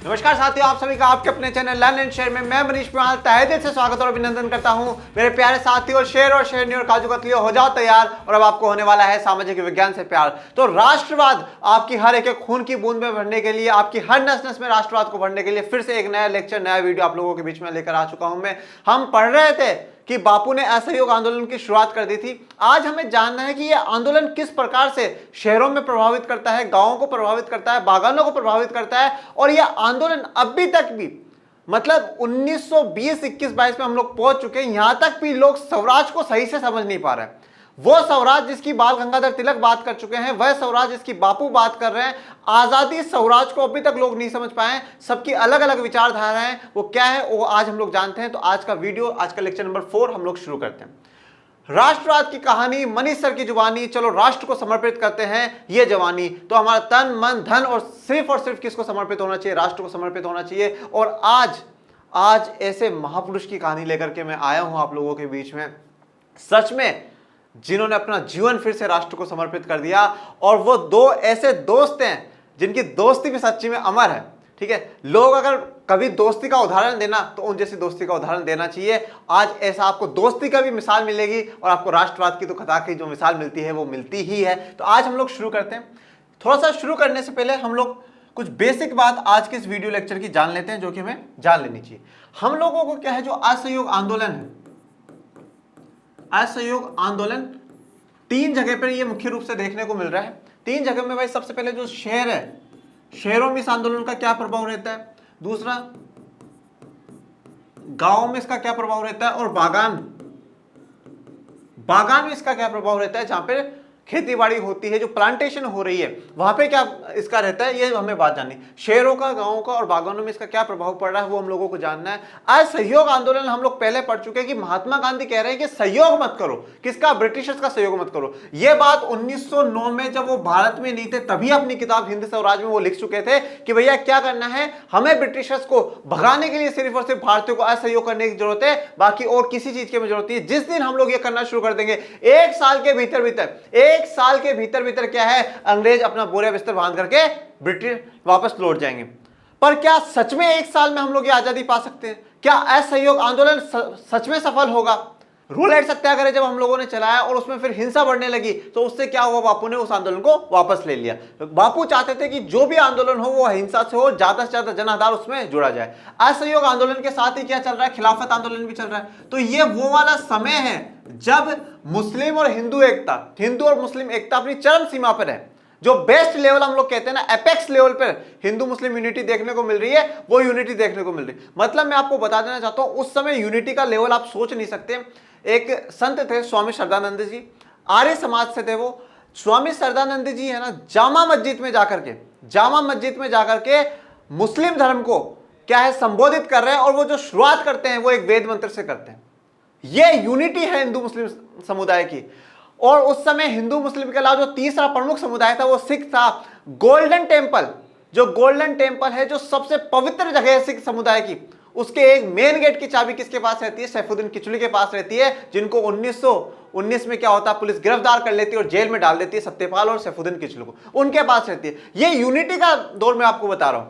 नमस्कार साथियों, आप सभी का आपके अपने चैनल लर्न एंड शेयर में मैं मनीष प्रणाल तहे दिल से स्वागत और अभिनंदन करता हूं। मेरे प्यारे साथियों, शेर और शेरनी और काजू कतली हो जाओ तैयार। और अब आपको होने वाला है सामाजिक विज्ञान से प्यार। तो राष्ट्रवाद आपकी हर एक खून की बूंद में भरने के लिए, आपकी हर नस नस में राष्ट्रवाद को भरने के लिए फिर से एक नया लेक्चर, नया वीडियो आप लोगों के बीच में लेकर आ चुका हूं मैं। हम पढ़ रहे थे कि बापू ने असहयोग आंदोलन की शुरुआत कर दी थी। आज हमें जानना है कि यह आंदोलन किस प्रकार से शहरों में प्रभावित करता है, गांवों को प्रभावित करता है, बागानों को प्रभावित करता है। और यह आंदोलन अभी तक भी, मतलब 1920, 21, 22 में हम लोग पहुंच चुके हैं, यहां तक भी लोग स्वराज को सही से समझ नहीं पा रहे हैं। वो स्वराज जिसकी बाल गंगाधर तिलक बात कर चुके हैं, वह स्वराज जिसकी बापू बात कर रहे हैं, आजादी स्वराज को अभी तक लोग नहीं समझ पाए। सबकी अलग अलग विचारधारा है, वो क्या है वो आज हम लोग जानते हैं। तो आज का वीडियो, आज का लेक्चर नंबर 4 हम लोग शुरू करते हैं। राष्ट्रवाद की कहानी, मनीष सर की जुबानी, चलो राष्ट्र को समर्पित करते हैं ये जवानी। तो हमारा तन मन धन और सिर्फ किसको समर्पित होना चाहिए? राष्ट्र को समर्पित होना चाहिए। और आज ऐसे महापुरुष की कहानी लेकर के मैं आया हूं आप लोगों के बीच में, सच में जिन्होंने अपना जीवन फिर से राष्ट्र को समर्पित कर दिया। और वो दो ऐसे दोस्त हैं जिनकी दोस्ती भी सच्ची में अमर है। ठीक है, लोग अगर कभी दोस्ती का उदाहरण देना तो उन जैसी दोस्ती का उदाहरण देना चाहिए। आज ऐसा आपको दोस्ती का भी मिसाल मिलेगी और आपको राष्ट्रवाद की तो कथा की जो मिसाल मिलती है वो मिलती ही है। तो आज हम लोग शुरू करते हैं। थोड़ा सा शुरू करने से पहले हम लोग कुछ बेसिक बात आज के इस वीडियो लेक्चर की जान लेते हैं, जो कि हमें जान लेनी चाहिए। हम लोगों को क्या है, जो असहयोग आंदोलन है, असहयोग आंदोलन 3 जगह पर ये मुख्य रूप से देखने को मिल रहा है। 3 जगह में भाई, सबसे पहले जो शहर है, शहरों में इस आंदोलन का क्या प्रभाव रहता है, दूसरा गांव में इसका क्या प्रभाव रहता है, और बागान में इसका क्या प्रभाव रहता है, जहां पे खेतीबाड़ी होती है, जो प्लांटेशन हो रही है वहां पे क्या इसका रहता है, ये हमें बात जाननी। शहरों का, गांवों का और बागानों में इसका क्या प्रभाव पड़ रहा है वो हम लोगों को जानना है। आज सहयोग आंदोलन हम लोग पहले पढ़ चुके हैं कि महात्मा गांधी कह रहे हैं कि सहयोग मत करो, किसका? ब्रिटिशर्स का सहयोग मत करो। ये बात 1909 में जब वो भारत में नहीं थे तभी अपनी किताब हिंद स्वराज में वो लिख चुके थे कि भैया क्या करना है, हमें ब्रिटिशर्स को भगाने के लिए सिर्फ और सिर्फ भारतीयों को असहयोग करने की जरूरत है, बाकी और किसी चीज की जरूरत नहीं है। जिस दिन हम लोग ये करना शुरू कर देंगे, 1 साल के भीतर क्या है, अंग्रेज अपना बोरिया बिस्तर बांध करके ब्रिटिश वापस लौट जाएंगे। पर क्या सच में 1 साल में हम लोग ये आजादी पा सकते हैं? क्या असहयोग आंदोलन सच में सफल होगा? रूल एंड सत्याग्रह जब हम लोगों ने चलाया और उसमें फिर हिंसा बढ़ने लगी तो उससे क्या हुआ, बापू ने उस आंदोलन को वापस ले लिया। बापू चाहते थे कि जो भी आंदोलन हो वो हिंसा से हो, ज्यादा से ज्यादा जन आधार उसमें जुड़ा जाए। असहयोग आंदोलन के साथ ही क्या चल रहा है, खिलाफत आंदोलन भी चल रहा है। तो ये वो वाला समय है जब मुस्लिम और हिंदू एकता, हिंदू और मुस्लिम एकता अपनी चरम सीमा पर है। जो बेस्ट लेवल हम लोग कहते हैं ना, एपेक्स लेवल पर हिंदू मुस्लिम यूनिटी देखने को मिल रही है, वो यूनिटी देखने को मिल रही है। मतलब मैं आपको बता देना चाहता हूं, उस समय यूनिटी का लेवल आप सोच नहीं सकते। एक संत थे स्वामी श्रद्धानंद जी, आर्य समाज से थे वो। स्वामी श्रद्धानंद जी है ना, जामा मस्जिद में जाकर के मुस्लिम धर्म को क्या है संबोधित कर रहे हैं। और वो जो शुरुआत करते हैं वो एक वेद मंत्र से करते हैं। ये यूनिटी है हिंदू मुस्लिम समुदाय की। और उस समय हिंदू मुस्लिम के अलावा जो तीसरा प्रमुख समुदाय था वो सिख था। गोल्डन टेम्पल, जो गोल्डन टेम्पल है, जो सबसे पवित्र जगह है सिख समुदाय की, उसके एक मेन गेट की चाबी किसके पास रहती है? सैफुद्दीन किचलू के पास रहती है, जिनको 1919 में क्या होता है, पुलिस गिरफ्तार कर लेती है और जेल में डाल देती है सत्यपाल और सैफुद्दीन किचलू को, उनके पास रहती है। ये यूनिटी का दौर में आपको बता रहा हूं।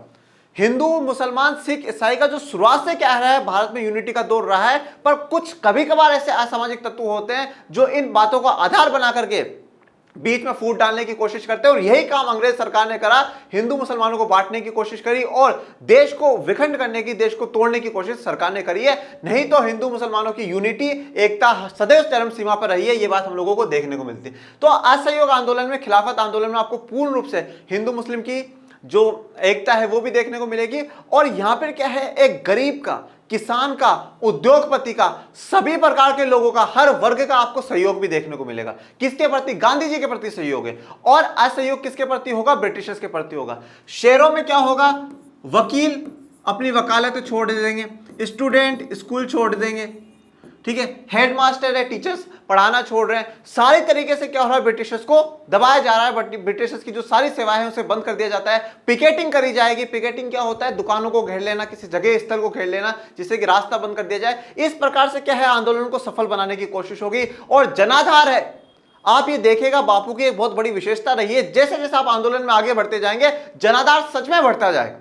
हिंदू, मुसलमान, सिख, ईसाई का जो शुरुआत से क्या रहा है, भारत में यूनिटी का दौर रहा है। पर कुछ कभी कभार ऐसे असामाजिक तत्व होते हैं जो इन बातों का आधार बना करके बीच में फूट डालने की कोशिश करते हैं। और यही काम अंग्रेज सरकार ने करा, हिंदू मुसलमानों को बांटने की कोशिश करी और देश को विखंड करने की, देश को तोड़ने की कोशिश सरकार ने करी है। नहीं तो हिंदू मुसलमानों की यूनिटी, एकता सदैव चरम सीमा पर रही है। ये बात हम लोगों को देखने को मिलती है। तो असहयोग आंदोलन में, खिलाफत आंदोलन में आपको पूर्ण रूप से हिंदू मुस्लिम की जो एकता है वो भी देखने को मिलेगी। और यहां पर क्या है, एक गरीब का, किसान का, उद्योगपति का, सभी प्रकार के लोगों का, हर वर्ग का आपको सहयोग भी देखने को मिलेगा। किसके प्रति? गांधी जी के प्रति सहयोग है। और असहयोग किसके प्रति होगा? ब्रिटिशर्स के प्रति होगा। शहरों में क्या होगा, वकील अपनी वकालत छोड़ देंगे, स्टूडेंट स्कूल छोड़ देंगे, ठीक है, हेडमास्टर है, टीचर्स पढ़ाना छोड़ रहे हैं। सारी तरीके से क्या हो रहा है, ब्रिटिशर्स को दबाया जा रहा है। ब्रिटिशर्स की जो सारी सेवाएं हैं उसे बंद कर दिया जाता है। पिकेटिंग करी जाएगी। पिकेटिंग क्या होता है, दुकानों को घेर लेना, किसी जगह स्थल को घेर लेना जिससे कि रास्ता बंद कर दिया जाए। इस प्रकार से क्या है, आंदोलन को सफल बनाने की कोशिश होगी। और जनाधार है, आप ये देखेगा बापू की एक बहुत बड़ी विशेषता रही है, जैसे जैसे आप आंदोलन में आगे बढ़ते जाएंगे जनाधार सच में बढ़ता जाएगा।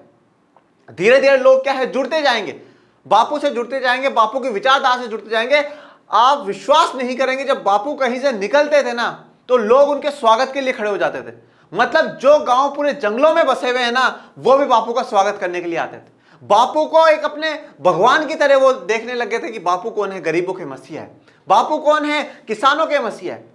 धीरे धीरे लोग क्या है, जुड़ते जाएंगे, बापू से जुड़ते जाएंगे, बापू की विचारधारा से जुड़ते जाएंगे। आप विश्वास नहीं करेंगे, जब बापू कहीं से निकलते थे ना तो लोग उनके स्वागत के लिए खड़े हो जाते थे। मतलब जो गांव पूरे जंगलों में बसे हुए हैं ना, वो भी बापू का स्वागत करने के लिए आते थे। बापू को एक अपने भगवान की तरह वो देखने लगे थे कि बापू कौन है, गरीबों के मसीहा है, बापू कौन है, किसानों के मसीहा है।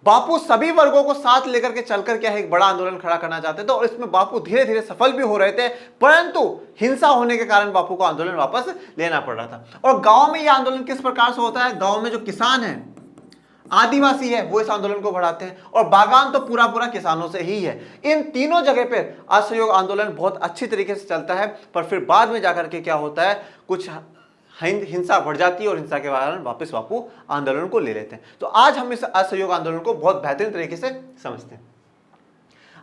बापू सभी वर्गों को साथ लेकर के चलकर क्या है, एक बड़ा आंदोलन खड़ा करना चाहते थे और इसमें बापू धीरे धीरे सफल भी हो रहे थे, परंतु हिंसा होने के कारण बापू को आंदोलन वापस लेना पड़ रहा था। और गांव में यह आंदोलन किस प्रकार से होता है, गांव में जो किसान है, आदिवासी है, वो इस आंदोलन को बढ़ाते हैं और बागान तो पूरा पूरा किसानों से ही है। इन तीनों जगह पर असहयोग आंदोलन बहुत अच्छी तरीके से चलता है, पर फिर बाद में जाकर के क्या होता है, कुछ हिंसा बढ़ जाती है और हिंसा के कारण वापस बापू आंदोलन को ले लेते हैं। तो आज हम इस असहयोग आंदोलन को बहुत बेहतरीन तरीके से समझते हैं।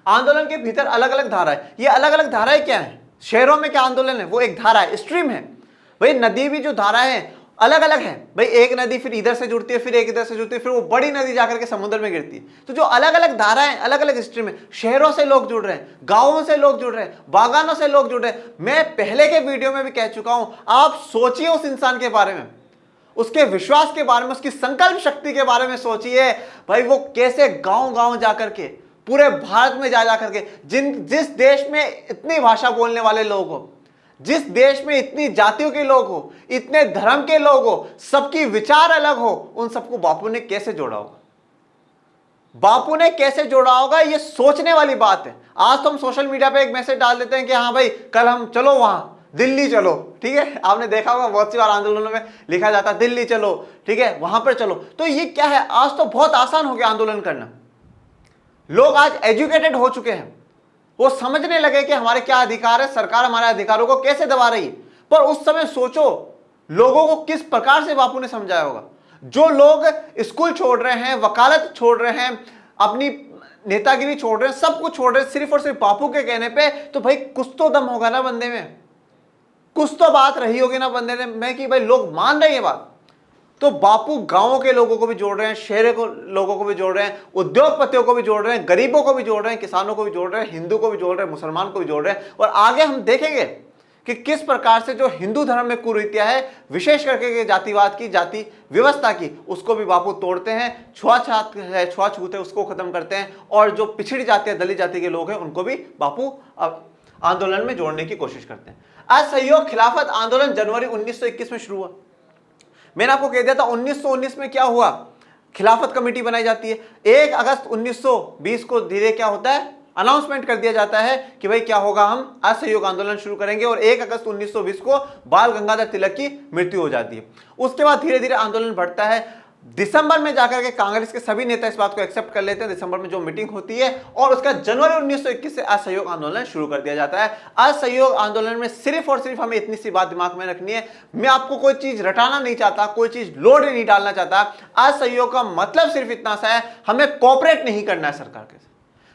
आंदोलन के भीतर अलग अलग धाराएं, ये अलग अलग धाराएं क्या है, शहरों में क्या आंदोलन है, वो एक धारा है, स्ट्रीम है। भाई नदी भी जो धारा है अलग अलग है, भाई एक नदी फिर इधर से जुड़ती है, फिर एक इधर से जुड़ती है, फिर वो बड़ी नदी जाकर के समुद्र में गिरती है। तो जो अलग अलग धाराएं, अलग अलग स्ट्रीम है, शहरों से लोग जुड़ रहे हैं, गांवों से लोग जुड़ रहे हैं, बागानों से लोग जुड़ रहे हैं। मैं पहले के वीडियो में भी कह चुका हूं, आप सोचिए उस इंसान के बारे में, उसके विश्वास के बारे में, उसकी संकल्प शक्ति के बारे में सोचिए। भाई वो कैसे गांव गांव जाकर के, पूरे भारत में जा करके, जिस देश में इतनी भाषा बोलने वाले लोग हो, जिस देश में इतनी जातियों के लोग हो, इतने धर्म के लोग हो, सबकी विचार अलग हो, उन सबको बापू ने कैसे जोड़ा होगा, बापू ने कैसे जोड़ा होगा, ये सोचने वाली बात है। आज तो हम सोशल मीडिया पे एक मैसेज डाल देते हैं कि हाँ भाई कल हम चलो वहां, दिल्ली चलो, ठीक है, आपने देखा होगा बहुत सी बार आंदोलनों में लिखा जाता है दिल्ली चलो, ठीक है, वहां पर चलो। तो ये क्या है, आज तो बहुत आसान हो गया आंदोलन करना। लोग आज एजुकेटेड हो चुके हैं, वो समझने लगे कि हमारे क्या अधिकार है, सरकार हमारे अधिकारों को कैसे दबा रही है। पर उस समय सोचो लोगों को किस प्रकार से बापू ने समझाया होगा। जो लोग स्कूल छोड़ रहे हैं, वकालत छोड़ रहे हैं, अपनी नेतागिरी छोड़ रहे हैं, सब कुछ छोड़ रहे हैं सिर्फ और सिर्फ बापू के कहने पे, तो भाई कुछ तो दम होगा ना बंदे में, कुछ तो बात रही होगी ना बंदे में कि भाई लोग मान रहे हैं बात। तो बापू गांवों के लोगों को भी जोड़ रहे हैं, शहर को लोगों को भी जोड़ रहे हैं, उद्योगपतियों को भी जोड़ रहे हैं, गरीबों को भी जोड़ रहे हैं, किसानों को भी जोड़ रहे हैं, हिंदू को भी जोड़ रहे हैं, मुसलमान को भी जोड़ रहे हैं। और आगे हम देखेंगे कि किस प्रकार से जो हिंदू धर्म में कुरीतियां है, विशेष करके जातिवाद की, जाति व्यवस्था की, उसको भी बापू तोड़ते हैं, छुआछूत है, छुआछूत है, उसको खत्म करते हैं। और जो पिछड़ी जाति है, दलित जाति के लोग हैं, उनको भी बापू आंदोलन में जोड़ने की कोशिश करते हैं। असहयोग खिलाफत आंदोलन जनवरी 1921 में शुरू हुआ। मैंने आपको कह दिया था 1919 में क्या हुआ, खिलाफत कमेटी बनाई जाती है। 1 अगस्त 1920 को धीरे क्या होता है, अनाउंसमेंट कर दिया जाता है कि भाई क्या होगा, हम असहयोग आंदोलन शुरू करेंगे। और 1 अगस्त 1920 को बाल गंगाधर तिलक की मृत्यु हो जाती है। उसके बाद धीरे धीरे आंदोलन बढ़ता है। दिसंबर में जाकर के कांग्रेस के सभी नेता इस बात को एक्सेप्ट कर लेते हैं, दिसंबर में जो मीटिंग होती है, और उसका जनवरी 1921 से असहयोग आंदोलन शुरू कर दिया जाता है। असहयोग आंदोलन में सिर्फ और सिर्फ हमें इतनी सी बात दिमाग में रखनी है, मैं आपको कोई चीज रटाना नहीं चाहता, कोई चीज लोड नहीं डालना चाहता। असहयोग का मतलब सिर्फ इतना सा है, हमें कोऑपरेट नहीं करना है सरकार के।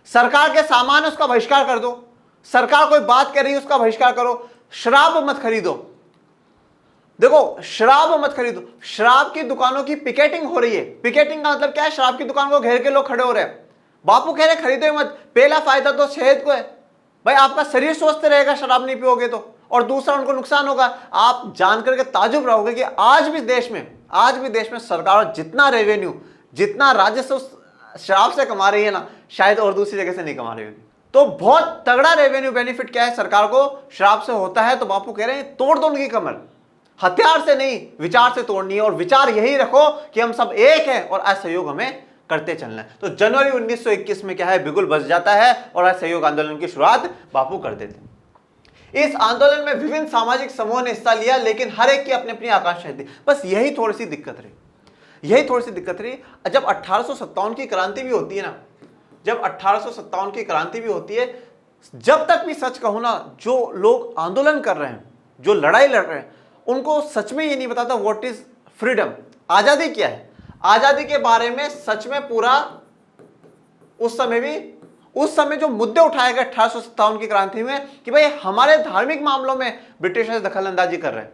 सरकार के सामान है उसका बहिष्कार कर दो, सरकार कोई बात कर रही है उसका बहिष्कार करो। शराब मत खरीदो, देखो शराब मत खरीदो, शराब की दुकानों की पिकेटिंग हो रही है। पिकेटिंग का मतलब क्या है, शराब की दुकान को घेर के लोग खड़े हो रहे हैं। बापू कह रहे खरीदो मत, पहला फायदा तो सेहत को है, भाई आपका शरीर स्वस्थ रहेगा शराब नहीं पियोगे तो, और दूसरा उनको नुकसान होगा। आप जानकर के ताजुब रहोगे कि आज भी देश में सरकार जितना रेवेन्यू, जितना राजस्व शराब से कमा रही है ना, शायद और दूसरी जगह से नहीं कमा रही होगी। तो बहुत तगड़ा रेवेन्यू बेनिफिट क्या है सरकार को, शराब से होता है। तो बापू कह रहे हैं तोड़ दो उनकी कमर, हथियार से नहीं विचार से तोड़नी है, और विचार यही रखो कि हम सब एक हैं और असहयोग हमें करते चलना है। तो जनवरी 1921 में क्या है, बिगुल बज जाता है और असहयोग आंदोलन की शुरुआत बापू कर देते हैं। इस आंदोलन में विभिन्न सामाजिक समूहों ने हिस्सा लिया, लेकिन हर एक की अपनी अपनी आकांक्षाएं थी। बस यही थोड़ी सी दिक्कत रही। जब 1857 की क्रांति भी होती है ना, जब 1857 की क्रांति भी होती है, जब तक भी सच कहूं ना, जो लोग आंदोलन कर रहे हैं, जो लड़ाई लड़ रहे हैं, उनको सच में ये नहीं बताता व्हाट इज फ्रीडम, आजादी क्या है। आजादी के बारे में सच में पूरा उस समय जो मुद्दे उठाए गए 1857 की क्रांति में कि भाई हमारे धार्मिक मामलों में ब्रिटिशर्स दखल अंदाजी कर रहे हैं,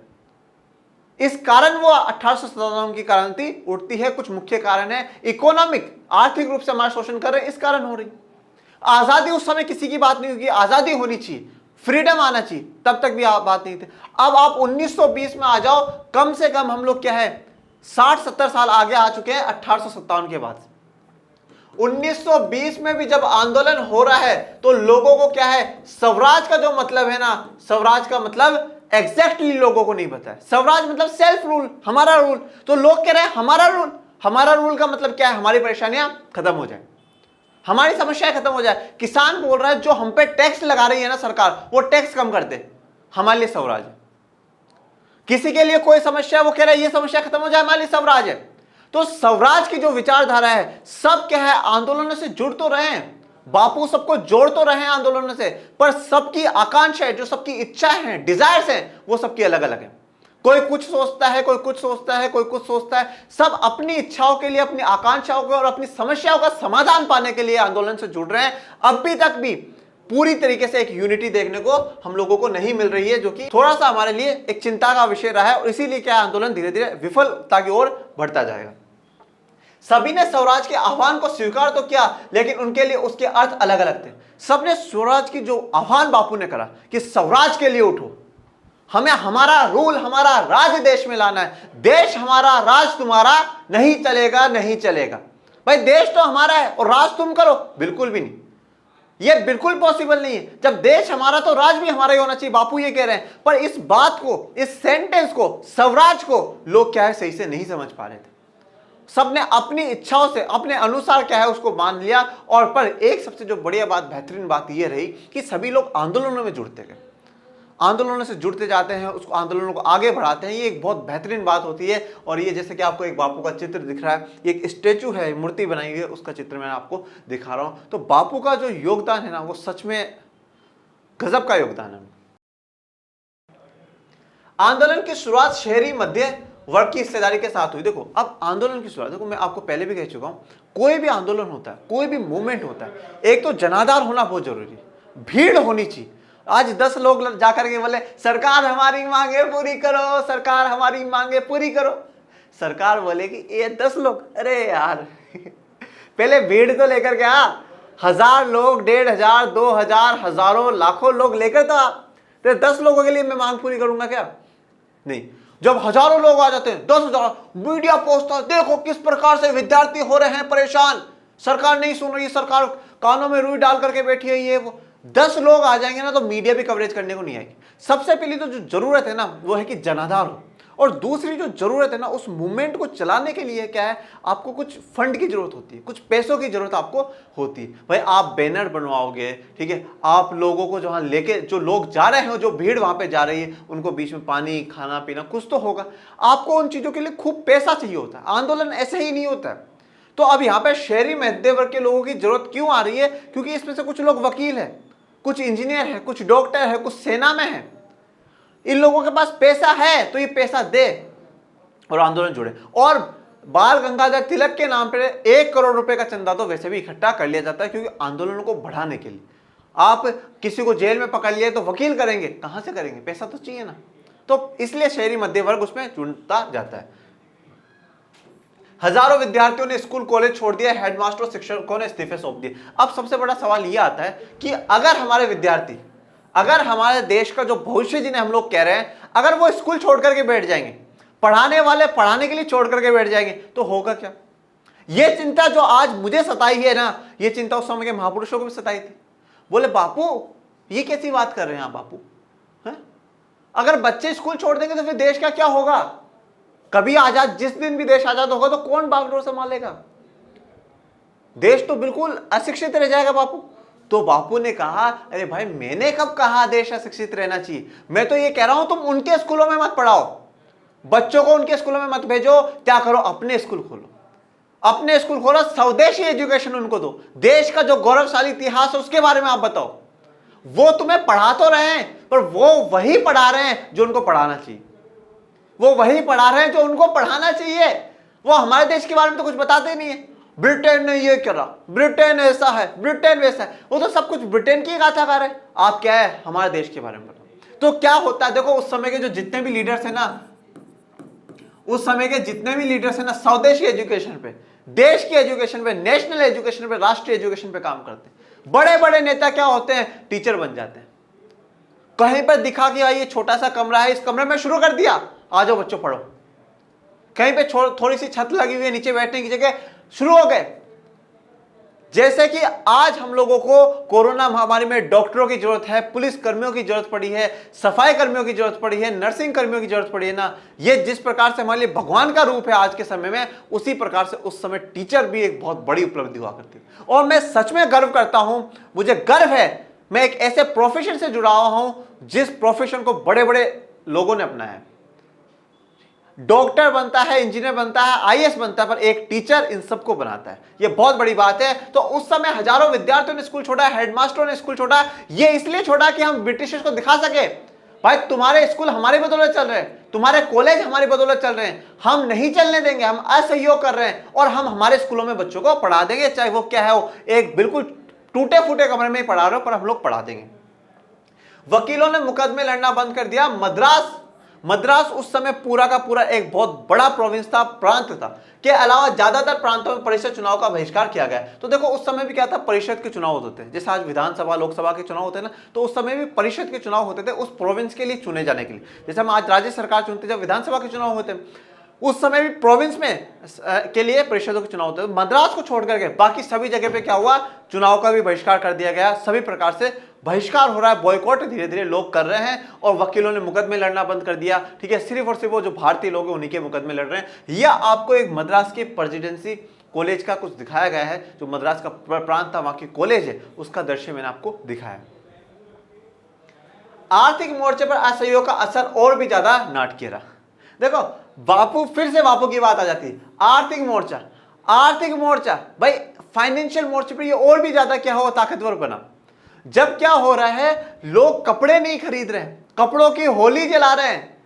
इस कारण वो 1857 की क्रांति उठती है। कुछ मुख्य कारण है, इकोनॉमिक, आर्थिक रूप से हमारा शोषण कर रहे हैं, इस कारण हो रही। आजादी उस समय किसी की बात नहीं होगी, आजादी होनी चाहिए, फ्रीडम आना चाहिए, तब तक भी आप बात नहीं थी। अब आप 1920 में आ जाओ, कम से कम हम लोग क्या है 60-70 साल आगे आ चुके हैं 1857 के बाद। 1920 में भी जब आंदोलन हो रहा है तो लोगों को क्या है, स्वराज का जो मतलब है ना, स्वराज का मतलब एग्जैक्टली लोगों को नहीं पता है। स्वराज मतलब सेल्फ रूल, हमारा रूल। तो लोग कह रहे हैं हमारा रूल, हमारा रूल का मतलब क्या है, हमारी परेशानियां खत्म हो जाए, हमारी समस्याएं खत्म हो जाए। किसान बोल रहा है जो हम पे टैक्स लगा रही है ना सरकार, वो टैक्स कम कर दे, हमारे लिए स्वराज है। किसी के लिए कोई समस्या है, वो कह रहा है ये समस्या खत्म हो जाए, हमारे लिए स्वराज है। तो स्वराज की जो विचारधारा है, सब क्या है आंदोलनों से जुड़ तो रहे हैं, बापू सबको जोड़ तो रहे हैं आंदोलनों से, पर सबकी आकांक्षा है, जो सबकी इच्छाएं हैं, डिजायर्स हैं, वो सबकी अलग अलग है। कोई कुछ सोचता है, कोई कुछ सोचता है, कोई कुछ सोचता है। सब अपनी इच्छाओं के लिए, अपनी आकांक्षाओं के और अपनी समस्याओं का समाधान पाने के लिए आंदोलन से जुड़ रहे हैं। अभी तक भी पूरी तरीके से एक यूनिटी देखने को हम लोगों को नहीं मिल रही है, जो कि थोड़ा सा हमारे लिए एक चिंता का विषय रहा है, और इसीलिए क्या आंदोलन धीरे धीरे विफलता की ओर बढ़ता जाएगा। सभी ने स्वराज के आह्वान को स्वीकार तो किया, लेकिन उनके लिए उसके अर्थ अलग अलग थे। सबने स्वराज की जो आह्वान बापू ने करा कि स्वराज के लिए उठो, हमें हमारा रूल, हमारा राज देश में लाना है, देश हमारा राज तुम्हारा नहीं चलेगा, नहीं चलेगा। भाई देश तो हमारा है और राज तुम करो, बिल्कुल भी नहीं, ये बिल्कुल पॉसिबल नहीं है। जब देश हमारा तो राज भी हमारा ही होना चाहिए, बापू ये कह रहे हैं। पर इस बात को, इस सेंटेंस को, स्वराज को लोग क्या है सही से नहीं समझ पा रहे थे। सबने अपनी इच्छाओं से, अपने अनुसार क्या है उसको मान लिया। और पर एक सबसे जो बढ़िया बात, बेहतरीन बात यह रही कि सभी लोग आंदोलनों में जुड़ते गए, आंदोलनों से जुड़ते जाते हैं, उसको आंदोलनों को आगे बढ़ाते हैं। ये एक बहुत बेहतरीन बात होती है। और ये जैसे कि आपको एक बापू का चित्र दिख रहा है, ये एक स्टेचू है, मूर्ति बनाई हुई है, उसका चित्र मैं आपको दिखा रहा हूं। तो बापू का जो योगदान है ना, वो सच में गजब का योगदान है। आंदोलन की शुरुआत शहरी मध्य वर्ग की हिस्सेदारी के साथ हुई। देखो अब आंदोलन की शुरुआत, देखो मैं आपको पहले भी कह चुका हूं, कोई भी आंदोलन होता है, कोई भी मूवमेंट होता है, एक तो जनाधार होना बहुत जरूरी है, भीड़ होनी चाहिए। आज 10 लोग जाकर के बोले सरकार हमारी मांगे पूरी करो, सरकार हमारी मांगे पूरी करो, सरकार बोलेगी ये 10 लोग, अरे यार पहले भीड़ तो लेकर के आ, 1000 लोग, 1500, 2000, हजारों, लाखों लोग लेकर तो आ। तो 10 लोगों के लिए मैं मांग पूरी करूंगा क्या? नहीं। जब हजारों लोग आ जाते हैं, 10,000, मीडिया पहुंचता है, देखो किस प्रकार से विद्यार्थी हो रहे हैं परेशान, सरकार नहीं सुन रही, सरकार कानों में रुई डाल करके बैठी है, ये वो। 10 लोग आ जाएंगे ना तो मीडिया भी कवरेज करने को नहीं आएगी। सबसे पहली तो जो जरूरत है ना वो है कि जनाधार हो, और दूसरी जो जरूरत है ना उस मूवमेंट को चलाने के लिए क्या है, आपको कुछ फंड की जरूरत होती है, कुछ पैसों की जरूरत आपको होती है। भाई आप बैनर बनवाओगे, ठीक है, आप लोगों को जहां लेके, जो लोग जा रहे हैं, जो भीड़ वहां पे जा रही है, उनको बीच में पानी, खाना पीना कुछ तो होगा, आपको उन चीजों के लिए खूब पैसा चाहिए होता है। आंदोलन ऐसे ही नहीं होता है। तो अब यहाँ पे शहरी मध्य वर्ग के लोगों की जरूरत क्यों आ रही है? क्योंकि इसमें से कुछ लोग वकील है, कुछ इंजीनियर है, कुछ डॉक्टर है, कुछ सेना में है। इन लोगों के पास पैसा है तो ये पैसा दे और आंदोलन जुड़े। और बाल गंगाधर तिलक के नाम पर 1 करोड़ रुपए का चंदा तो वैसे भी इकट्ठा कर लिया जाता है, क्योंकि आंदोलनों को बढ़ाने के लिए। आप किसी को जेल में पकड़ लिए तो वकील करेंगे, कहां से करेंगे, पैसा तो चाहिए ना। तो इसलिए शहरी मध्य वर्ग उसमें जुड़ता जाता है। हजारों विद्यार्थियों ने स्कूल कॉलेज छोड़ दिया, हेडमास्टर शिक्षकों ने इस्तीफे सौंप दिए। अब सबसे बड़ा सवाल यह आता है कि अगर हमारे विद्यार्थी, अगर हमारे देश का जो भविष्य जिन्हें हम लोग कह रहे हैं, अगर वो स्कूल छोड़ करके बैठ जाएंगे, पढ़ाने वाले पढ़ाने के लिए छोड़ करके बैठ जाएंगे, तो होगा क्या? ये चिंता जो आज मुझे सताई है ना, ये चिंता उस समय के महापुरुषों को भी सताई थी। बोले बापू ये कैसी बात कर रहे हैं आप बापू, है? अगर बच्चे स्कूल छोड़ देंगे तो फिर देश का क्या होगा? कभी आजाद, जिस दिन भी देश आजाद होगा तो कौन बागडोर संभालेगा? देश तो बिल्कुल अशिक्षित रह जाएगा बापू। तो बापू ने कहा अरे भाई मैंने कब कहा देश अशिक्षित रहना चाहिए? मैं तो ये कह रहा हूं तुम उनके स्कूलों में मत पढ़ाओ, बच्चों को उनके स्कूलों में मत भेजो, क्या करो अपने स्कूल खोलो, अपने स्कूल खोलो, स्वदेशी एजुकेशन उनको दो, देश का जो गौरवशाली इतिहास है उसके बारे में आप बताओ। वो तुम्हें पढ़ा तो रहे हैं, पर वो वही पढ़ा रहे हैं जो उनको पढ़ाना चाहिए, वो वही पढ़ा रहे हैं जो उनको पढ़ाना चाहिए। वो हमारे देश के बारे में तो कुछ बताते नहीं है। ब्रिटेन ने ये करा, ब्रिटेन ऐसा है, ब्रिटेन वैसा है, वो तो सब कुछ ब्रिटेन की गाथा गा रहे हैं। आप क्या है हमारे देश के बारे में बताओ। तो क्या होता है, देखो उस समय के जो जितने भी लीडर्स है ना, उस समय के जितने भी लीडर्स है ना, स्वदेशी एजुकेशन पे, देश की एजुकेशन पे, नेशनल एजुकेशन पे, राष्ट्रीय एजुकेशन पे काम करते हैं। बड़े बड़े नेता क्या होते हैं, टीचर बन जाते हैं। कहीं पर दिखा कि भाई ये छोटा सा कमरा है, इस कमरे में शुरू कर दिया, आ जाओ बच्चों पढ़ो। कहीं पे थोड़ी सी छत लगी हुई है, नीचे बैठने की जगह, शुरू हो गए। जैसे कि आज हम लोगों को कोरोना महामारी में डॉक्टरों की जरूरत है, पुलिस कर्मियों की जरूरत पड़ी है, सफाई कर्मियों की जरूरत पड़ी है, नर्सिंग कर्मियों की जरूरत पड़ी है ना, ये जिस प्रकार से हमारे लिए भगवान का रूप है आज के समय में, उसी प्रकार से उस समय टीचर भी एक बहुत बड़ी उपलब्धि हुआ करती है। और मैं सच में गर्व करता हूं, मुझे गर्व है, मैं एक ऐसे प्रोफेशन से जुड़ा हुआ हूं जिस प्रोफेशन को बड़े बड़े लोगों ने अपनाया है। डॉक्टर बनता है, इंजीनियर बनता है, आईएएस बनता है, पर एक टीचर इन सबको बनाता है। यह बहुत बड़ी बात है। तो उस समय हजारों विद्यार्थियों ने स्कूल छोड़ा, हेडमास्टरों ने स्कूल छोड़ा। यह इसलिए छोड़ा कि हम ब्रिटिशर्स को दिखा सके, भाई तुम्हारे स्कूल हमारी बदौलत चल रहे हैं, तुम्हारे कॉलेज हमारी बदौलत चल रहे हैं, हम नहीं चलने देंगे, हम असहयोग कर रहे हैं और हम हमारे स्कूलों में बच्चों को पढ़ा देंगे, चाहे वो क्या है, वो एक बिल्कुल टूटे फूटे कमरे में पढ़ा रहे हो, पर हम लोग पढ़ा देंगे। वकीलों ने मुकदमे लड़ना बंद कर दिया। मद्रास उस समय पूरा का पूरा एक बहुत बड़ा प्रोविंस था, प्रांत था, के अलावा ज्यादातर प्रांतों में परिषद चुनाव का बहिष्कार किया गया। तो देखो उस समय भी क्या था, परिषद के चुनाव होते थे, जैसे आज विधानसभा लोकसभा के चुनाव होते हैं ना, तो उस समय भी परिषद के चुनाव होते थे उस प्रोविंस के लिए चुने जाने के लिए। जैसे हम आज राज्य सरकार चुनते जब विधानसभा के चुनाव होते हैं, उस समय भी प्रोविंस में के लिए परिषदों के चुनाव होते हैं। मद्रास को छोड़ करके बाकी सभी जगह पे क्या हुआ, चुनाव का भी बहिष्कार कर दिया गया। सभी प्रकार से बहिष्कार हो रहा है, बॉयकॉट धीरे धीरे लोग कर रहे हैं और वकीलों ने मुकदमे लड़ना बंद कर दिया। ठीक है, सिर्फ और सिर्फ वो जो भारतीय लोग हैं उन्हीं के मुकदमे लड़ रहे हैं। यह आपको एक मद्रास के प्रेसिडेंसी कॉलेज का कुछ दिखाया गया है, जो मद्रास का प्रांत था, वहां की कॉलेज है, उसका दृश्य मैंने आपको दिखाया। आर्थिक मोर्चे पर असहयोग का असर और भी ज्यादा नाटकीय रहा। देखो बापू, फिर से बापू की बात आ जाती है। आर्थिक मोर्चा भाई, फाइनेंशियल मोर्चे पर ये और भी ज्यादा क्या हो, ताकतवर बना। जब क्या हो रहा है, लोग कपड़े नहीं खरीद रहे हैं, कपड़ों की होली जला रहे हैं,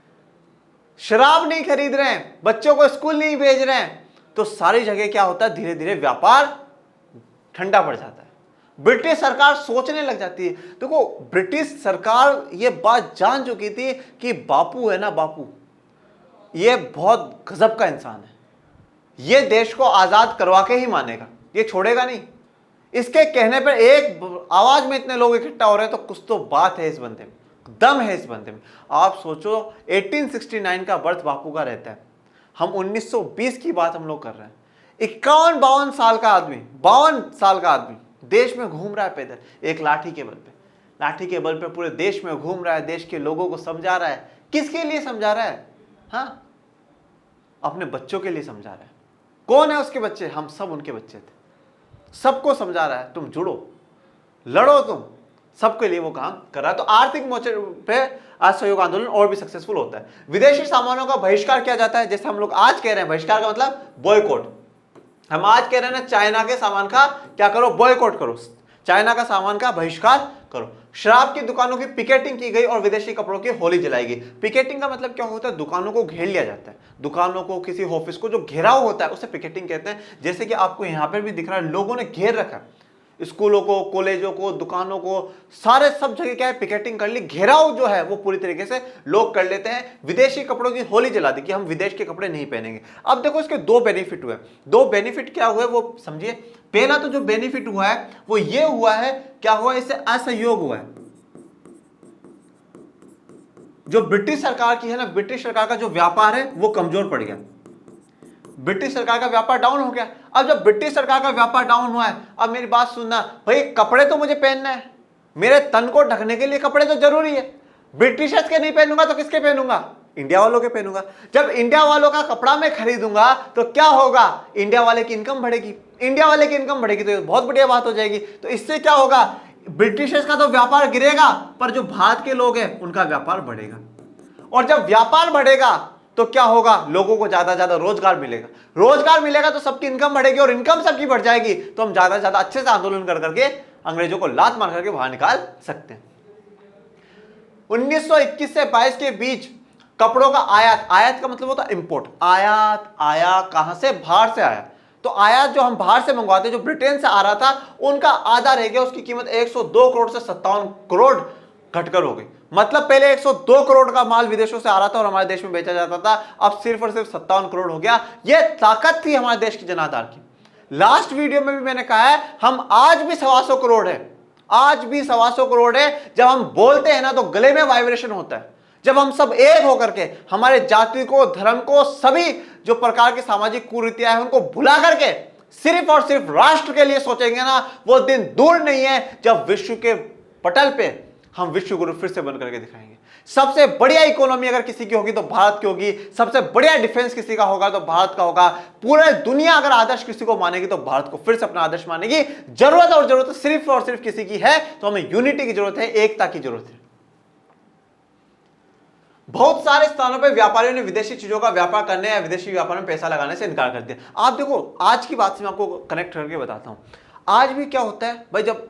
शराब नहीं खरीद रहे हैं, बच्चों को स्कूल नहीं भेज रहे हैं, तो सारी जगह क्या होता है, धीरे धीरे व्यापार ठंडा पड़ जाता है। ब्रिटिश सरकार सोचने लग जाती है। देखो ब्रिटिश सरकार ये बात जान चुकी थी कि बापू है ना, बापू ये बहुत गजब का इंसान है, ये देश को आजाद करवा के ही मानेगा, ये छोड़ेगा नहीं। इसके कहने पर एक आवाज में इतने लोग इकट्ठा हो रहे हैं, तो कुछ तो बात है इस बंदे में, दम है इस बंदे में। आप सोचो 1869 का बर्थ बापू का रहता है, हम 1920 की बात हम लोग कर रहे हैं। 51-52 साल का आदमी, 52 साल का आदमी देश में घूम रहा है पैदल, एक लाठी के बल पे पूरे देश में घूम रहा है, देश के लोगों को समझा रहा है। किसके लिए समझा रहा है? हाँ, अपने बच्चों के लिए समझा रहा है। कौन है उसके बच्चे? हम सब उनके बच्चे थे। सबको समझा रहा है, तुम जुड़ो, लड़ो, तुम सबके लिए वो काम कर रहा है। तो आर्थिक मोर्चे पे असहयोग आंदोलन और भी सक्सेसफुल होता है। विदेशी सामानों का बहिष्कार किया जाता है, जैसे हम लोग आज कह रहे हैं, बहिष्कार का मतलब बॉयकॉट। हम आज कह रहे हैं ना, चाइना के सामान का क्या करो, बॉयकॉट करो, चाइना का सामान का बहिष्कार करो। शराब की दुकानों की पिकेटिंग की गई और विदेशी कपड़ों की होली जलाई गई। पिकेटिंग का मतलब क्या होता है, दुकानों को घेर लिया जाता है, दुकानों को, किसी ऑफिस को जो घेराव होता है उसे पिकेटिंग कहते हैं। जैसे कि आपको यहाँ पर भी दिख रहा है, लोगों ने घेर रखा, स्कूलों को, कॉलेजों को, दुकानों को, सारे सब जगह क्या है, पिकेटिंग कर ली, घेराव जो है वो पूरी तरीके से लोग कर लेते हैं। विदेशी कपड़ों की होली जला दी कि हम विदेश के कपड़े नहीं पहनेंगे। अब देखो इसके दो बेनिफिट हुए। दो बेनिफिट क्या हुए वो समझिए। पहला तो जो बेनिफिट हुआ है वो ये हुआ है, क्या हुआ, इससे असहयोग हुआ है। जो ब्रिटिश सरकार की है ना, ब्रिटिश सरकार का जो व्यापार है वो कमजोर पड़ गया, ब्रिटिश सरकार का व्यापार डाउन हो गया। अब जब ब्रिटिश सरकार का व्यापार डाउन हुआ है, अब मेरी बात सुनना भाई, कपड़े तो मुझे पहनना है, मेरे तन को ढकने के लिए कपड़े तो जरूरी है। ब्रिटिशर्स के नहीं पहनूंगा तो किसके पहनूंगा? इंडिया वालों के पहनूंगा। जब इंडिया वालों का कपड़ा मैं खरीदूंगा तो क्या होगा, इंडिया वाले की इनकम बढ़ेगी, इंडिया वाले की इनकम बढ़ेगी तो बहुत बढ़िया बात हो जाएगी। तो इससे क्या होगा, ब्रिटिशर्स का तो व्यापार गिरेगा, पर जो भारत के लोग हैं उनका व्यापार बढ़ेगा। और जब व्यापार बढ़ेगा तो क्या होगा, लोगों को ज्यादा ज्यादा रोजगार मिलेगा, रोजगार मिलेगा तो सबकी इनकम बढ़ेगी, और इनकम सबकी बढ़ जाएगी तो हम ज्यादा ज्यादा अच्छे से आंदोलन कर करके अंग्रेजों को लात मार करके बाहर निकाल सकते हैं। 1921 से 22 के बीच कपड़ों का आयात का मतलब होता है इंपोर्ट। आयात आया कहां से? बाहर से आया। तो आयात जो हम बाहर से मंगवाते, जो ब्रिटेन से आ रहा था, उनका आधा रह गया, उसकी कीमत 102 करोड़ से 57 करोड़ घटकर हो गई। मतलब पहले 102 करोड़ का माल विदेशों से आ रहा था और हमारे देश में बेचा जाता था, अब सिर्फ और सिर्फ 57 करोड़ हो गया। यह ताकत थी हमारे देश की जनाधार की। लास्ट वीडियो में भी मैंने कहा है, हम आज भी 125 करोड़ है, आज भी 125 करोड़ है। जब हम बोलते हैं ना तो गले में वाइब्रेशन होता है। जब हम सब एक होकर के हमारे जाति को, धर्म को, सभी जो प्रकार की सामाजिक कुरीतियां हैं उनको भुला करके सिर्फ और सिर्फ राष्ट्र के लिए सोचेंगे ना, वो दिन दूर नहीं है जब विश्व के पटल पे हम विश्व गुरु फिर से बन करके दिखाएंगे। सबसे बढ़िया इकोनॉमी अगर किसी की होगी तो भारत की होगी। सबसे बढ़िया डिफेंस किसी का होगा तो भारत का होगा। पूरे दुनिया अगर आदर्श किसी को मानेगी तो भारत को फिर से अपना आदर्श मानेगी। जरूरत सिर्फ और सिर्फ किसी की है तो हमें यूनिटी की जरूरत है, एकता की जरूरत है। बहुत सारे स्थानों पे व्यापारियों ने विदेशी चीजों का व्यापार करने या विदेशी व्यापार में पैसा लगाने से इनकार कर दिया। आप देखो, आज की बात से मैं आपको कनेक्ट करके बताता हूं। आज भी क्या होता है भाई, जब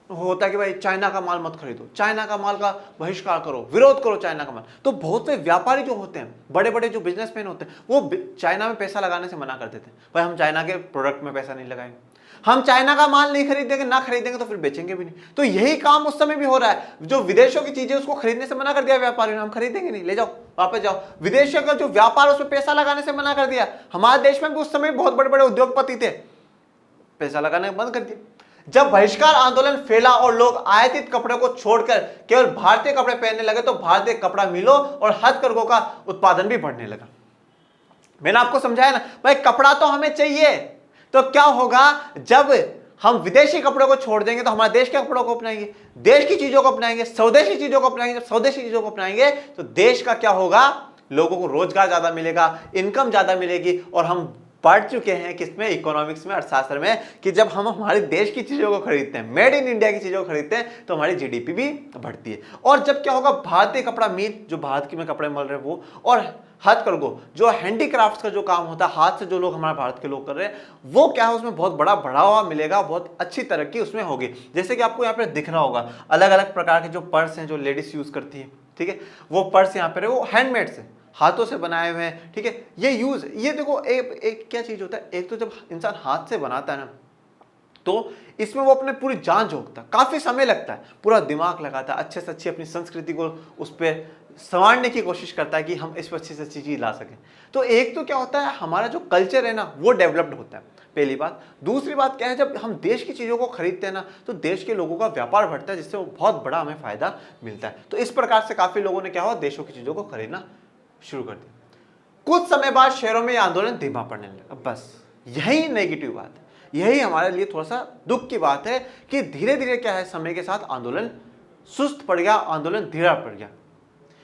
होता है कि भाई चाइना का माल मत खरीदो, चाइना का माल का बहिष्कार करो, विरोध करो चाइना का माल, तो बहुत से व्यापारी जो होते हैं, बड़े बड़े जो बिजनेसमैन होते हैं, वो चाइना में पैसा लगाने से मना कर देते हैं। भाई हम चाइना के प्रोडक्ट में पैसा नहीं लगाएंगे, हम चाइना का माल नहीं खरीदेंगे, ना खरीदेंगे तो फिर बेचेंगे भी नहीं। तो यही काम उस समय भी हो रहा है। जो विदेशों की चीजें उसको खरीदने से मना कर दिया व्यापारियों ने, हम खरीदेंगे नहीं, ले जाओ वापस जाओ। विदेशों का जो व्यापार उसमें पैसा लगाने से मना कर दिया। हमारे देश में भी उस समय बहुत बड़े बड़े उद्योगपति थे, पैसा लगाने बंद कर दिया। जब बहिष्कार आंदोलन फैला और लोग आयातित कपड़े को छोड़कर केवल भारतीय कपड़े पहनने लगे तो भारतीय कपड़ा मिलों और हथकरघों का उत्पादन भी बढ़ने लगा। मैंने आपको समझाया ना भाई, कपड़ा तो हमें चाहिए। तो क्या होगा, जब हम विदेशी कपड़ों को छोड़ देंगे तो हमारे देश के कपड़ों को अपनाएंगे, देश की चीजों को अपनाएंगे, स्वदेशी चीजों को अपनाएंगे। जब स्वदेशी चीजों को अपनाएंगे तो देश का क्या होगा, लोगों को रोजगार ज्यादा मिलेगा, इनकम ज्यादा मिलेगी। और हम पढ़ चुके हैं किसमें, इकोनॉमिक्स में, अर्थशास्त्र में, कि जब हम हमारे देश की चीजों को खरीदते हैं, मेड इन इंडिया की चीजों को खरीदते हैं तो हमारी जीडीपी भी बढ़ती है। और जब क्या होगा, भारतीय कपड़ा मिल, जो भारत के में कपड़े मिल रहे हैं वो, और हथकरघा जो हैंडीक्राफ्ट का जो काम होता है, हाथ से जो लोग हमारे भारत के लोग कर रहे हैं, वो क्या है, उसमें बहुत बड़ा बढ़ावा मिलेगा, बहुत अच्छी तरक्की उसमें होगी। जैसे कि आपको यहाँ पे दिख रहा होगा, अलग अलग प्रकार के जो पर्स हैं जो लेडीज यूज करती है, ठीक है, वो पर्स यहाँ पे वो हैंडमेड से, हाथों से बनाए हुए हैं, ठीक है। ये देखो एक क्या चीज होता है, एक तो जब इंसान हाथ से बनाता है ना तो इसमें वो अपने पूरी जान झोंकता है, काफी समय लगता है, पूरा दिमाग लगाता है, अच्छे से अच्छी अपनी संस्कृति को उस पर संवारने की कोशिश करता है कि हम इस पर अच्छी से अच्छी चीज ला सकें। तो एक तो क्या होता है, हमारा जो कल्चर है ना वो डेवलप्ड होता है, पहली बात। दूसरी बात क्या है, जब हम देश की चीजों को खरीदते हैं ना तो देश के लोगों का व्यापार बढ़ता है, जिससे वो बहुत बड़ा हमें फायदा मिलता है। तो इस प्रकार से काफी लोगों ने क्या हुआ, देशों की चीजों को खरीदना शुरू कर दिया। कुछ समय बाद शहरों में यह आंदोलन धीमा पड़ने लगा। बस यही नेगेटिव बात है, यही हमारे लिए थोड़ा सा दुख की बात है कि धीरे धीरे क्या है, समय के साथ आंदोलन सुस्त पड़ गया, आंदोलन धीरा पड़ गया।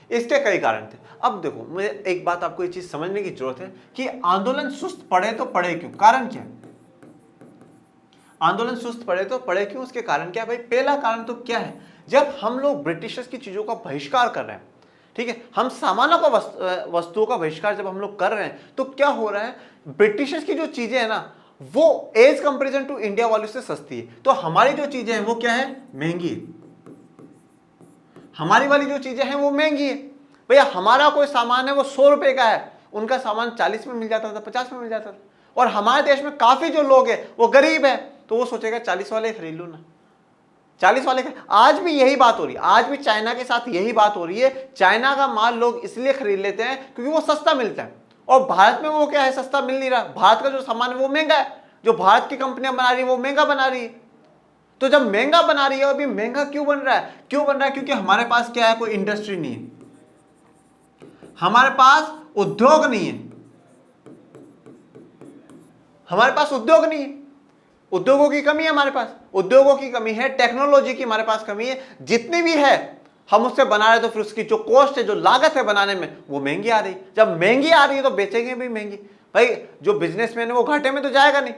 इसके कई कारण थे। अब देखो, मुझे एक बात आपको ये चीज समझने की जरूरत है कि आंदोलन सुस्त पड़े तो पड़े क्यों, कारण क्या है, आंदोलन सुस्त पड़े तो पड़े क्यों, उसके कारण क्या है भाई। पहला कारण तो क्या है, जब हम लोग ब्रिटिशर्स की चीजों का बहिष्कार कर रहे हैं, ठीक है, हम सामानों का वस्तुओं का बहिष्कार जब हम लोग कर रहे हैं तो क्या हो रहा है, ब्रिटिशर्स की जो चीजें है ना वो एज कंपेरिजन टू इंडिया वालों से सस्ती है, तो हमारी जो चीजें हैं वो क्या है, महंगी है। हमारी वाली जो चीजें हैं वो महंगी है। भैया हमारा कोई सामान है वो 100 रुपए का है, उनका सामान 40 में मिल जाता था, 50 में मिल जाता था। और हमारे देश में काफी जो लोग हैं वो गरीब है, तो वो सोचेगा 40 वाले खरीद लो ना, 40 वाले। आज भी यही बात हो रही है, आज भी चाइना के साथ यही बात हो रही है। चाइना का माल लोग इसलिए खरीद लेते हैं क्योंकि वो सस्ता मिलता है, और भारत में वो क्या है, सस्ता मिल नहीं रहा। भारत का जो सामान है वो महंगा है, जो भारत की कंपनियां बना रही है वो महंगा बना रही है। तो जब महंगा बना रही है, अभी महंगा क्यों बन रहा है, क्यों बन रहा है, क्योंकि हमारे पास क्या है, कोई इंडस्ट्री नहीं है, हमारे पास उद्योग नहीं है, हमारे पास उद्योग नहीं है, उद्योगों की कमी है, हमारे पास उद्योगों की कमी है, टेक्नोलॉजी की हमारे पास कमी है। जितनी भी है हम उससे बना रहे तो फिर उसकी जो कॉस्ट है, जो लागत है बनाने में, वो महंगी आ रही। जब महंगी आ रही है तो बेचेंगे भी महंगी। भाई जो बिजनेसमैन है वो घाटे में तो जाएगा नहीं।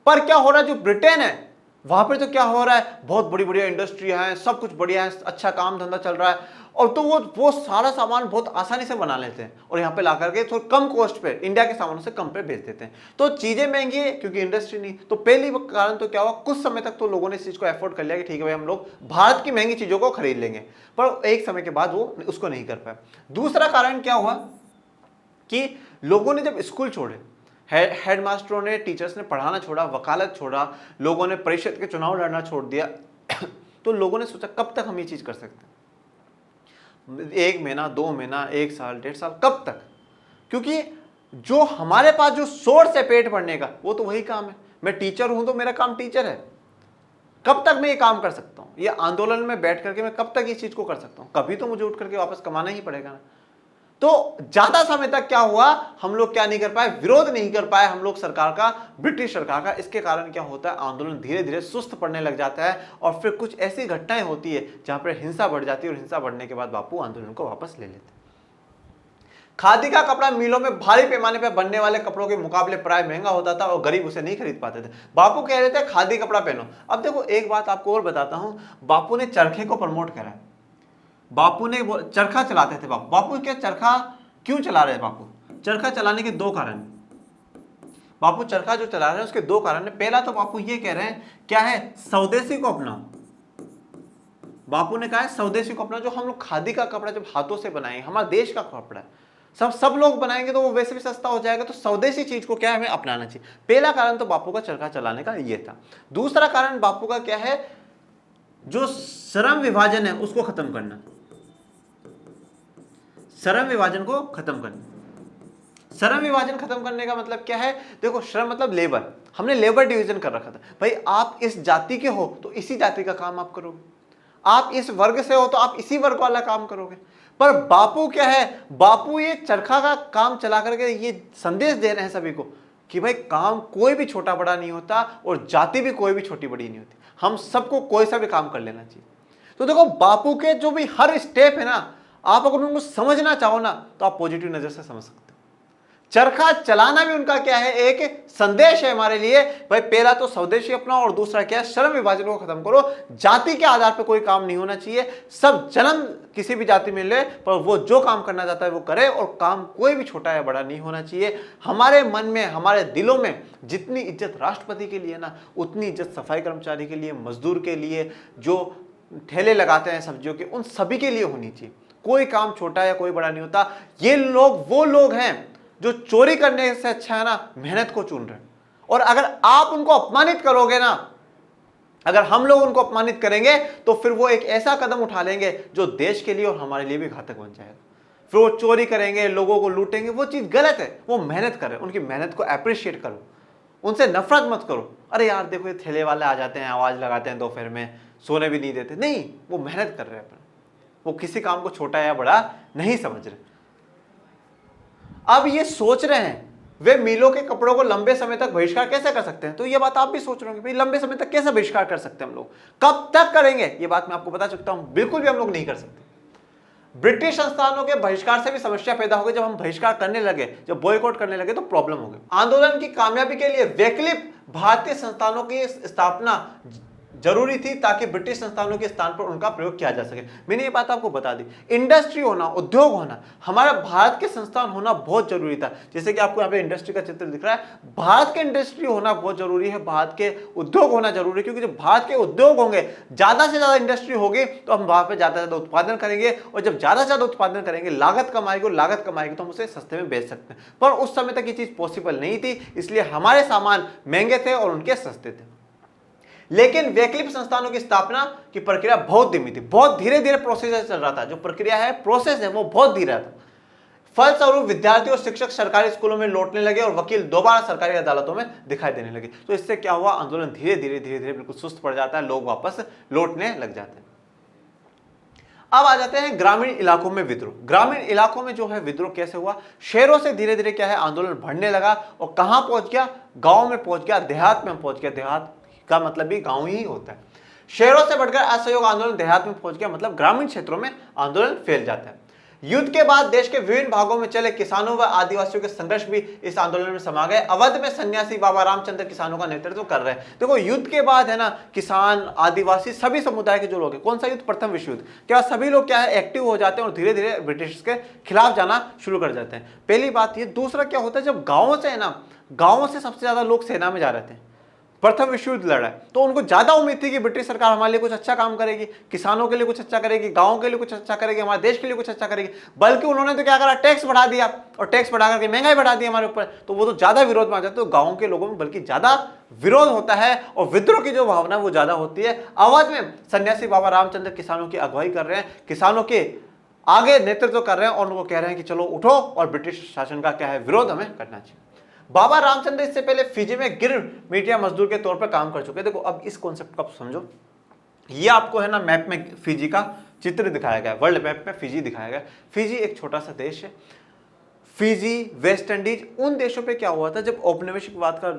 पर क्या हो रहा है, जो ब्रिटेन है वहां पर तो क्या हो रहा है, बहुत बड़ी बड़ी इंडस्ट्रियां हैं, सब कुछ बढ़िया है, अच्छा काम धंधा चल रहा है, और तो वो सारा सामान बहुत आसानी से बना लेते हैं और यहाँ पे ला करके थोड़ा कम कॉस्ट पे, इंडिया के सामानों से कम पे बेच देते हैं। तो चीजें महंगी है क्योंकि इंडस्ट्री नहीं। तो पहली कारण तो क्या हुआ, कुछ समय तक तो लोगों ने इस चीज को एफोर्ड कर लिया कि ठीक है भाई हम लोग भारत की महंगी चीजों को खरीद लेंगे, पर एक समय के बाद वो उसको नहीं कर पाए। दूसरा कारण क्या हुआ कि लोगों ने जब स्कूल छोड़े, हेडमास्टरों ने, टीचर्स ने पढ़ाना छोड़ा, वकालत छोड़ा, लोगों ने परिषद के चुनाव लड़ना छोड़ दिया, तो लोगों ने सोचा कब तक हम ये चीज कर सकते हैं, 1 महीना, 2 महीना, 1 साल, 1.5 साल, कब तक। क्योंकि जो हमारे पास जो सोर्स है पेट भरने का वो तो वही काम है। मैं टीचर हूं तो मेरा काम टीचर है, कब तक मैं ये काम कर सकता हूँ, ये आंदोलन में बैठ करके मैं कब तक इस चीज को कर सकता हूँ, कभी तो मुझे उठ करके वापस कमाना ही पड़ेगा ना। तो ज्यादा समय तक क्या हुआ, हम लोग क्या नहीं कर पाए, विरोध नहीं कर पाए हम लोग सरकार का, ब्रिटिश सरकार का। इसके कारण क्या होता है, आंदोलन धीरे धीरे सुस्त पड़ने लग जाता है और फिर कुछ ऐसी घटनाएं होती है जहां पर हिंसा बढ़ जाती है और हिंसा बढ़ने के बाद बापू आंदोलन को वापस ले लेते। खादी का कपड़ा मिलों में भारी पैमाने पर बनने वाले कपड़ों के मुकाबले प्राय महंगा होता था और गरीब उसे नहीं खरीद पाते थे। बापू कह रहे थे खादी कपड़ा पहनो। अब देखो एक बात आपको और बताता हूं, बापू ने चरखे को प्रमोट करा। बापू ने चरखा चलाते थे। बापू क्या चरखा क्यों चला रहे हैं? बापू चरखा चलाने के दो कारण, बापू चरखा जो चला रहे हैं उसके दो कारण है। पहला तो बापू ये कह रहे हैं क्या है, स्वदेशी को अपनाओ। बापू ने कहा है स्वदेशी को अपनाओ। जो हम लोग खादी का कपड़ा जब हाथों से बनाएंगे, हमारे देश का कपड़ा है, सब लोग बनाएंगे तो वो वैसे भी सस्ता हो जाएगा। तो स्वदेशी चीज को क्या है, हमें अपनाना चाहिए। पहला कारण तो बापू का चरखा चलाने का ये था। दूसरा कारण बापू का क्या है, जो श्रम विभाजन है उसको खत्म करना। श्रम विभाजन को खत्म करना। श्रम विभाजन खत्म करने का मतलब क्या है, देखो श्रम मतलब लेबर, हमने लेबर डिवीजन कर रखा था। भाई आप इस जाति के हो तो इसी जाति का काम आप करोगे, आप इस वर्ग से हो तो आप इसी वर्ग वाला काम करोगे। पर बापू क्या है, बापू ये चरखा का काम चला करके ये संदेश दे रहे हैं सभी को कि भाई काम कोई भी छोटा बड़ा नहीं होता और जाति भी कोई भी छोटी बड़ी नहीं होती, हम सबको कोई सा भी काम कर लेना चाहिए। तो देखो बापू के जो भी हर स्टेप है ना, आप अगर उनको समझना चाहो ना तो आप पॉजिटिव नजर से समझ सकते हो। चरखा चलाना भी उनका क्या है, एक संदेश है हमारे लिए। भाई पहला तो स्वदेशी अपनाओ और दूसरा क्या है, श्रम विभाजन को खत्म करो। जाति के आधार पर कोई काम नहीं होना चाहिए, सब जन्म किसी भी जाति में ले, पर वो जो काम करना चाहता है वो करे और काम कोई भी छोटा या बड़ा नहीं होना चाहिए। हमारे मन में, हमारे दिलों में जितनी इज्जत राष्ट्रपति के लिए ना, उतनी इज्जत सफाई कर्मचारी के लिए, मजदूर के लिए, जो ठेले लगाते हैं सब्जियों के, उन सभी के लिए होनी चाहिए। कोई काम छोटा या कोई बड़ा नहीं होता। ये लोग वो लोग हैं जो चोरी करने से अच्छा है ना मेहनत को चुन रहे हैं। और अगर आप उनको अपमानित करोगे ना, अगर हम लोग उनको अपमानित करेंगे तो फिर वो एक ऐसा कदम उठा लेंगे जो देश के लिए और हमारे लिए भी घातक बन जाएगा। फिर वो चोरी करेंगे, लोगों को लूटेंगे, वो चीज गलत है। वो मेहनत कर रहे हैं, उनकी मेहनत को अप्रिशिएट करो, उनसे नफरत मत करो। अरे यार देखो ये ठेले वाले आ जाते हैं, आवाज लगाते हैं दोपहर में, सोने भी नहीं देते। नहीं, वो मेहनत कर रहे हैं, वो किसी काम को छोटा या बड़ा नहीं समझ रहे। अब ये सोच रहे हैं वे मिलों के कपड़ों को लंबे समय तक बहिष्कार कैसे कर सकते हैं। तो ये बात आप भी सोच रहे होंगे, भाई लंबे समय तक कैसे बहिष्कार कर सकते हैं हम लोग, कब तक करेंगे। ये बात मैं आपको बता सकता हूं, बिल्कुल भी हम लोग नहीं कर सकते। ब्रिटिश संस्थानों के बहिष्कार से भी समस्या पैदा हो गई। जब हम बहिष्कार करने लगे, जब बॉयकॉट करने लगे तो प्रॉब्लम हो गई। आंदोलन की कामयाबी के लिए वैकल्पिक भारतीय संस्थानों की स्थापना जरूरी थी ताकि ब्रिटिश संस्थानों के स्थान पर उनका प्रयोग किया जा सके। मैंने ये बात आपको बता दी। इंडस्ट्री होना, उद्योग होना, हमारा भारत के संस्थान होना बहुत जरूरी था। जैसे कि आपको यहाँ पे इंडस्ट्री का चित्र दिख रहा है, भारत के इंडस्ट्री होना बहुत जरूरी है, भारत के उद्योग होना जरूरी है। क्योंकि जब भारत के उद्योग होंगे, ज्यादा से ज्यादा इंडस्ट्री होगी तो हम वहां पर ज्यादा से ज्यादा उत्पादन करेंगे, और जब ज्यादा से ज्यादा उत्पादन करेंगे, लागत कमाएगी, और लागत कमाएगी तो हम उसे सस्ते में बेच सकते हैं। पर उस समय तक ये चीज पॉसिबल नहीं थी, इसलिए हमारे सामान महंगे थे और उनके सस्ते थे। लेकिन वैकल्पिक संस्थानों की स्थापना की प्रक्रिया बहुत धीमी थी, बहुत धीरे धीरे प्रोसेस चल रहा था। जो प्रक्रिया है, प्रोसेस है, वो बहुत धीरे था। फलस्वरूप विद्यार्थी और शिक्षक सरकारी स्कूलों में लौटने लगे और वकील दोबारा सरकारी अदालतों में दिखाई देने लगे। तो इससे क्या हुआ, आंदोलन धीरे धीरे बिल्कुल सुस्त पड़ जाता है, लोग वापस लौटने लग जाते हैं। अब आ जाते हैं ग्रामीण इलाकों में विद्रोह। ग्रामीण इलाकों में जो है विद्रोह कैसे हुआ, शहरों से धीरे धीरे क्या है आंदोलन बढ़ने लगा और कहां पहुंच गया, गांव में पहुंच गया, देहात में पहुंच गया। देहात का मतलब भी गांव ही होता है। शहरों से बढ़कर असहयोग आंदोलन देहात में पहुंच गया, मतलब ग्रामीण क्षेत्रों में आंदोलन फैल जाता है। युद्ध के बाद देश के विभिन्न भागों में चले किसानों व आदिवासियों के संघर्ष भी इस आंदोलन में समा गए। अवध में सन्यासी बाबा रामचंद्र किसानों का नेतृत्व कर रहे हैं। देखो युद्ध के बाद है ना, किसान, आदिवासी, सभी समुदाय के जो लोग हैं, कौन सा युद्ध, प्रथम विश्व युद्ध, क्या सभी लोग क्या है एक्टिव हो जाते हैं और धीरे धीरे ब्रिटिश के खिलाफ जाना शुरू कर जाते हैं। पहली बात ये। दूसरा क्या होता है, जब गाँवों से है ना, गाँवों से सबसे ज्यादा लोग सेना में जा रहे थे, प्रथम विश्व युद्ध लड़ा है, तो उनको ज्यादा उम्मीद थी कि ब्रिटिश सरकार हमारे लिए कुछ अच्छा काम करेगी, किसानों के लिए कुछ अच्छा करेगी, गांवों के लिए कुछ अच्छा करेगी, हमारे देश के लिए कुछ अच्छा करेगी। बल्कि उन्होंने तो क्या करा, टैक्स बढ़ा दिया, और टैक्स बढ़ा करके महंगाई बढ़ा दी हमारे ऊपर। तो वो तो ज्यादा विरोध में आ जाते, तो गाँव के लोगों में बल्कि ज्यादा विरोध होता है और विद्रोह की जो भावना वो ज्यादा होती है। अवध में सन्यासी बाबा रामचंद्र किसानों की अगुवाई कर रहे हैं, किसानों के आगे नेतृत्व कर रहे हैं और उनको कह रहे हैं कि चलो उठो और ब्रिटिश शासन का क्या है विरोध हमें करना चाहिए। बाबा रामचंद्र इससे पहले फिजी में गिरमिटिया मजदूर के तौर पर काम कर चुके। देखो अब इस कॉन्सेप्ट को आप समझो। ये आपको है ना मैप में फिजी का चित्र दिखाया गया, वर्ल्ड मैप में फिजी दिखाया गया। फिजी एक छोटा सा देश है। फिजी, वेस्ट इंडीज, उन देशों पे क्या हुआ था जब औपनिवेशिकवाद का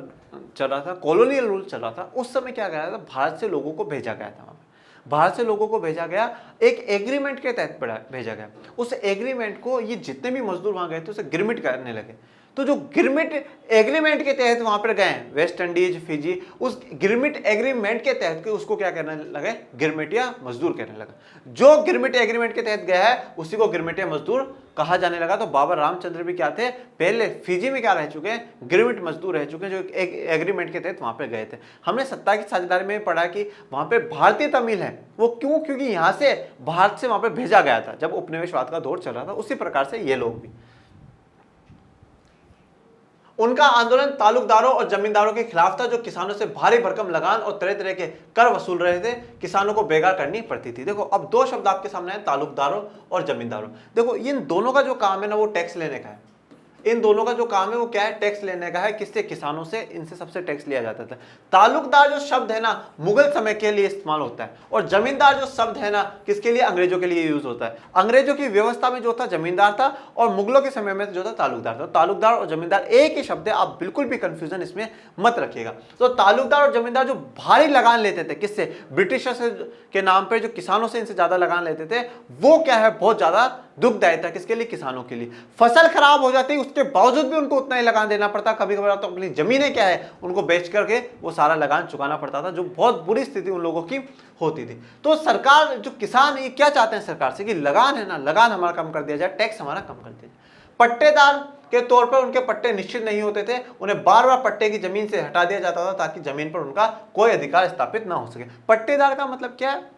चल रहा था, कॉलोनियल रूल चल रहा था, उस समय क्या गया था, भारत से लोगों को भेजा गया था वहां पे। भारत से लोगों को भेजा गया, एक एग्रीमेंट के तहत भेजा गया। उस एग्रीमेंट को ये जितने भी मजदूर वहां गए थे उसे गिरमिट करने लगे। तो जो गिरमिट एग्रीमेंट के तहत वहां पर गए वेस्ट इंडीज, फिजी, उस गिरमिट एग्रीमेंट के तहत उसको क्या करने लगे, गिरमिटिया मजदूर कहने लगा। जो गिरमिट एग्रीमेंट के तहत गया है उसी को गिरमिटिया मजदूर कहा जाने लगा। तो बाबा रामचंद्र भी क्या थे, पहले फिजी में क्या रह चुके हैं, गिरमिट मजदूर रह चुके हैं, जो एक एग्रीमेंट के तहत वहां पे गए थे। हमने सत्ता की साझेदारी में पढ़ा कि वहां पे भारतीय तमिल है, वो क्यों, क्योंकि यहां से भारत से वहां पे भेजा गया था जब उपनिवेशवाद का दौर चल रहा था। उसी प्रकार से ये लोग भी, उनका आंदोलन तालुकदारों और जमींदारों के खिलाफ था, जो किसानों से भारी भरकम लगान और तरह तरह के कर वसूल रहे थे, किसानों को बेगार करनी पड़ती थी। देखो अब दो शब्द आपके सामने है, तालुकदारों और जमींदारों। देखो इन दोनों का जो काम है ना वो टैक्स लेने का है। इन दोनों का जो काम है वो क्या है, टैक्स लेने का है। किससे, किसानों से, इनसे सबसे टैक्स लिया जाता था। तालुकदार जो शब्द है ना मुगल समय के लिए इस्तेमाल होता है, और जमींदार जो शब्द है ना किसके लिए, अंग्रेजों के लिए यूज होता है। अंग्रेजों की व्यवस्था में जो था जमींदार था, और मुगलों के समय में जो था तालुकदार था। तालुकदार और जमींदार एक ही शब्द है, आप बिल्कुल भी कंफ्यूजन इसमें मत रखिएगा। तो तालुकदार और जमींदार जो भारी लगान लेते थे, किससे, ब्रिटिशर्स के नाम पर, जो किसानों से इनसे ज्यादा लगान लेते थे, वो क्या है, बहुत ज्यादा दुखदायी था। किसके लिए, किसानों के लिए। फसल खराब हो जाती, उसके बावजूद भी उनको उतना ही लगान देना पड़ता। कभी कभार तो अपनी जमीनें क्या है उनको बेच करके वो सारा लगान चुकाना पड़ता था, जो बहुत बुरी स्थिति उन लोगों की होती थी। तो सरकार, जो किसान ये क्या चाहते हैं सरकार से, कि लगान है ना, लगान हमारा कम कर दिया जाए, टैक्स हमारा कम कर दिया जाए। पट्टेदार के तौर पर उनके पट्टे निश्चित नहीं होते थे, उन्हें बार बार पट्टे की जमीन से हटा दिया जाता था ताकि जमीन पर उनका कोई अधिकार स्थापित ना हो सके। पट्टेदार का मतलब क्या है,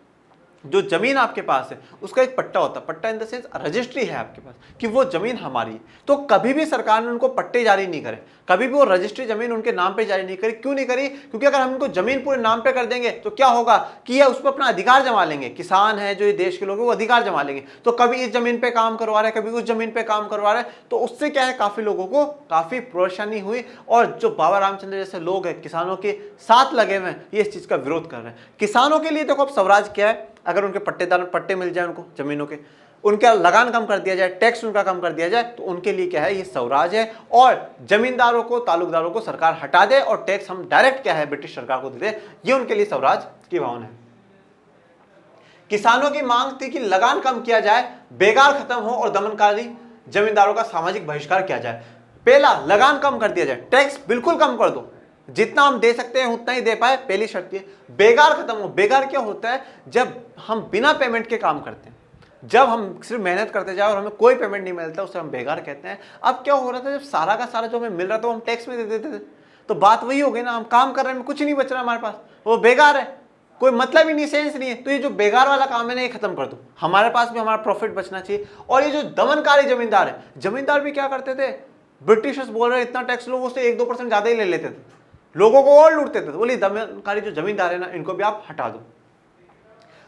जो जमीन आपके पास है उसका एक पट्टा होता है। पट्टा इन द सेंस रजिस्ट्री है आपके पास कि वो जमीन हमारी है। तो कभी भी सरकार ने उनको पट्टे जारी नहीं करे, कभी भी वो रजिस्ट्री जमीन उनके नाम पे जारी नहीं करी। क्यों नहीं करी, क्योंकि अगर हम इनको जमीन पूरे नाम पे कर देंगे तो क्या होगा कि ये उस पर अपना अधिकार जमा लेंगे। किसान है जो ये देश के लोग हैं वो अधिकार जमा लेंगे। तो कभी इस जमीन पे काम करवा रहे हैं, कभी उस जमीन पे काम करवा रहे हैं, तो उससे क्या है, काफी लोगों को काफी परेशानी हुई। और जो बाबा रामचंद्र जैसे लोग हैं किसानों के साथ लगे हुए हैं, ये इस चीज का विरोध कर रहे हैं। किसानों के लिए देखो अब स्वराज क्या है, अगर उनके पट्टेदार पट्टे मिल जाए उनको जमीनों के, उनका लगान कम कर दिया जाए, टैक्स उनका कम कर दिया जाए, तो उनके लिए क्या है, ये स्वराज है। और जमींदारों को, तालुकदारों को सरकार हटा दे और टैक्स हम डायरेक्ट क्या है ब्रिटिश सरकार को दे दे, ये उनके लिए स्वराज की भावना है। किसानों की मांग थी कि लगान कम किया जाए, बेगार खत्म हो और दमनकारी जमींदारों का सामाजिक बहिष्कार किया जाए। पहला, लगान कम कर दिया जाए, टैक्स बिल्कुल कम कर दो, जितना हम दे सकते हैं उतना ही दे पाए, पहली शर्त है। बेगार खत्म हो। बेगार क्या होता है, जब हम बिना पेमेंट के काम करते हैं, जब हम सिर्फ मेहनत करते जाए और हमें कोई पेमेंट नहीं मिलता, उसे हम बेगार कहते हैं। अब क्या हो रहा था, जब सारा का सारा जो हमें मिल रहा था वो हम टैक्स में दे देते थे, तो बात वही हो गई ना, हम काम कर रहे हैं, कुछ नहीं बच रहा हमारे पास, वो बेगार है, कोई मतलब ही नहीं, सेंस नहीं है। तो ये जो बेगार वाला काम है ना, ये खत्म कर दो, हमारे पास भी हमारा प्रॉफिट बचना चाहिए। और ये जो दमनकारी जमींदार है, जमींदार भी क्या करते थे, ब्रिटिशर्स बोल रहे इतना टैक्स लो, उससे 1-2% ज्यादा ही ले लेते थे, लोगों को और लूटते थे। बोली दमनकारी जो जमींदार है ना, इनको भी आप हटा दो।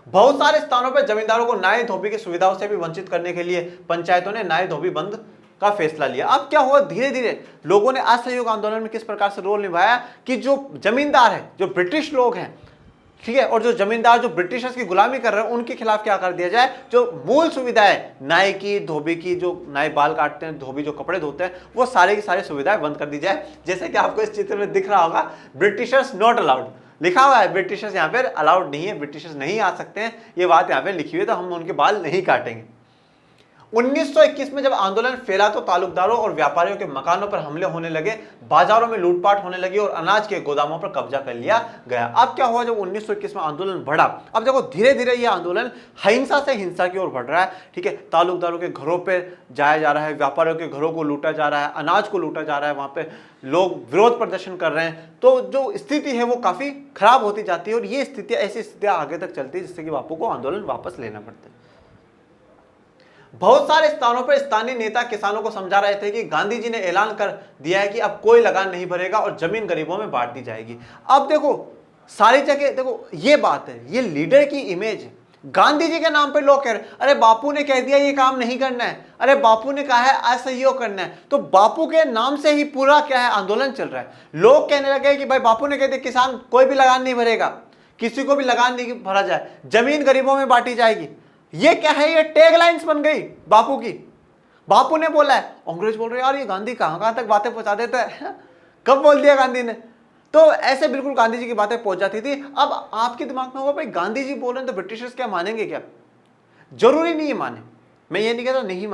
बहुत सारे स्थानों पर जमींदारों को नाई धोबी की सुविधाओं से भी वंचित करने के लिए पंचायतों ने नाई धोबी बंद का फैसला लिया। अब क्या हुआ, धीरे धीरे लोगों ने असहयोग आंदोलन में किस प्रकार से रोल निभाया कि जो जमींदार है, जो ब्रिटिश लोग हैं, ठीक है, और जो जमींदार जो ब्रिटिशर्स की गुलामी कर रहे हैं, उनके खिलाफ क्या कर दिया जाए, जो मूल सुविधाएं नाई की, धोबी की, जो नाई बाल काटते हैं, धोबी जो कपड़े धोते हैं, वो सारी की सारी सुविधाएं बंद कर दी जाए। जैसे कि आपको इस चित्र में दिख रहा होगा, ब्रिटिशर्स नॉट अलाउड लिखा हुआ है, ब्रिटिशर्स यहाँ पर अलाउड नहीं है, ब्रिटिशर्स नहीं आ सकते हैं, ये बात यहाँ पे लिखी हुई है, तो हम उनके बाल नहीं काटेंगे। 1921 में जब आंदोलन फैला तो तालुकदारों और व्यापारियों के मकानों पर हमले होने लगे, बाजारों में लूटपाट होने लगी और अनाज के गोदामों पर कब्जा कर लिया गया। अब क्या हुआ, जब 1921 में आंदोलन बढ़ा, अब देखो धीरे धीरे ये आंदोलन हिंसा से हिंसा की ओर बढ़ रहा है। ठीक है, तालुकदारों के घरों पर जाया जा रहा है, व्यापारियों के घरों को लूटा जा रहा है, अनाज को लूटा जा रहा है, वहां पे लोग विरोध प्रदर्शन कर रहे हैं। तो जो स्थिति है वो काफी खराब होती जाती है, और ये स्थितियां, ऐसी स्थितियां आगे तक चलती है जिससे कि बापू को आंदोलन वापस लेना पड़ता है। बहुत सारे स्थानों पर स्थानीय नेता किसानों को समझा रहे थे कि गांधी जी ने ऐलान कर दिया है कि अब कोई लगान नहीं भरेगा और जमीन गरीबों में बांट दी जाएगी। अब देखो सारी जगह देखो ये बात है, ये लीडर की इमेज है, गांधी जी के नाम पे लोग कह रहे अरे बापू ने कह दिया ये काम नहीं करना है, अरे बापू ने कहा है असहयोग करना है, तो बापू के नाम से ही पूरा क्या है आंदोलन चल रहा है। लोग कहने लगे कि भाई बापू ने कह दिया किसान कोई भी लगान नहीं भरेगा, किसी को भी लगान नहीं भरा जाए, जमीन गरीबों में बांटी जाएगी। ये क्या है, ये टैग लाइन्स बन गई बापू की। बापू ने बोला है, अंग्रेज बोल रहे यार ये गांधी कहां कहां तक बातें पहुंचा देता है कब बोल दिया गांधी ने। तो ऐसे बिल्कुल गांधी जी की बातें पहुंच जाती थी। अब आपके दिमाग में होगा भाई गांधी जी बोल रहे हैं तो ब्रिटिशर्स क्या मानेंगे क्या? जरूरी नहीं है माने, मैं ये नहीं कहता नहीं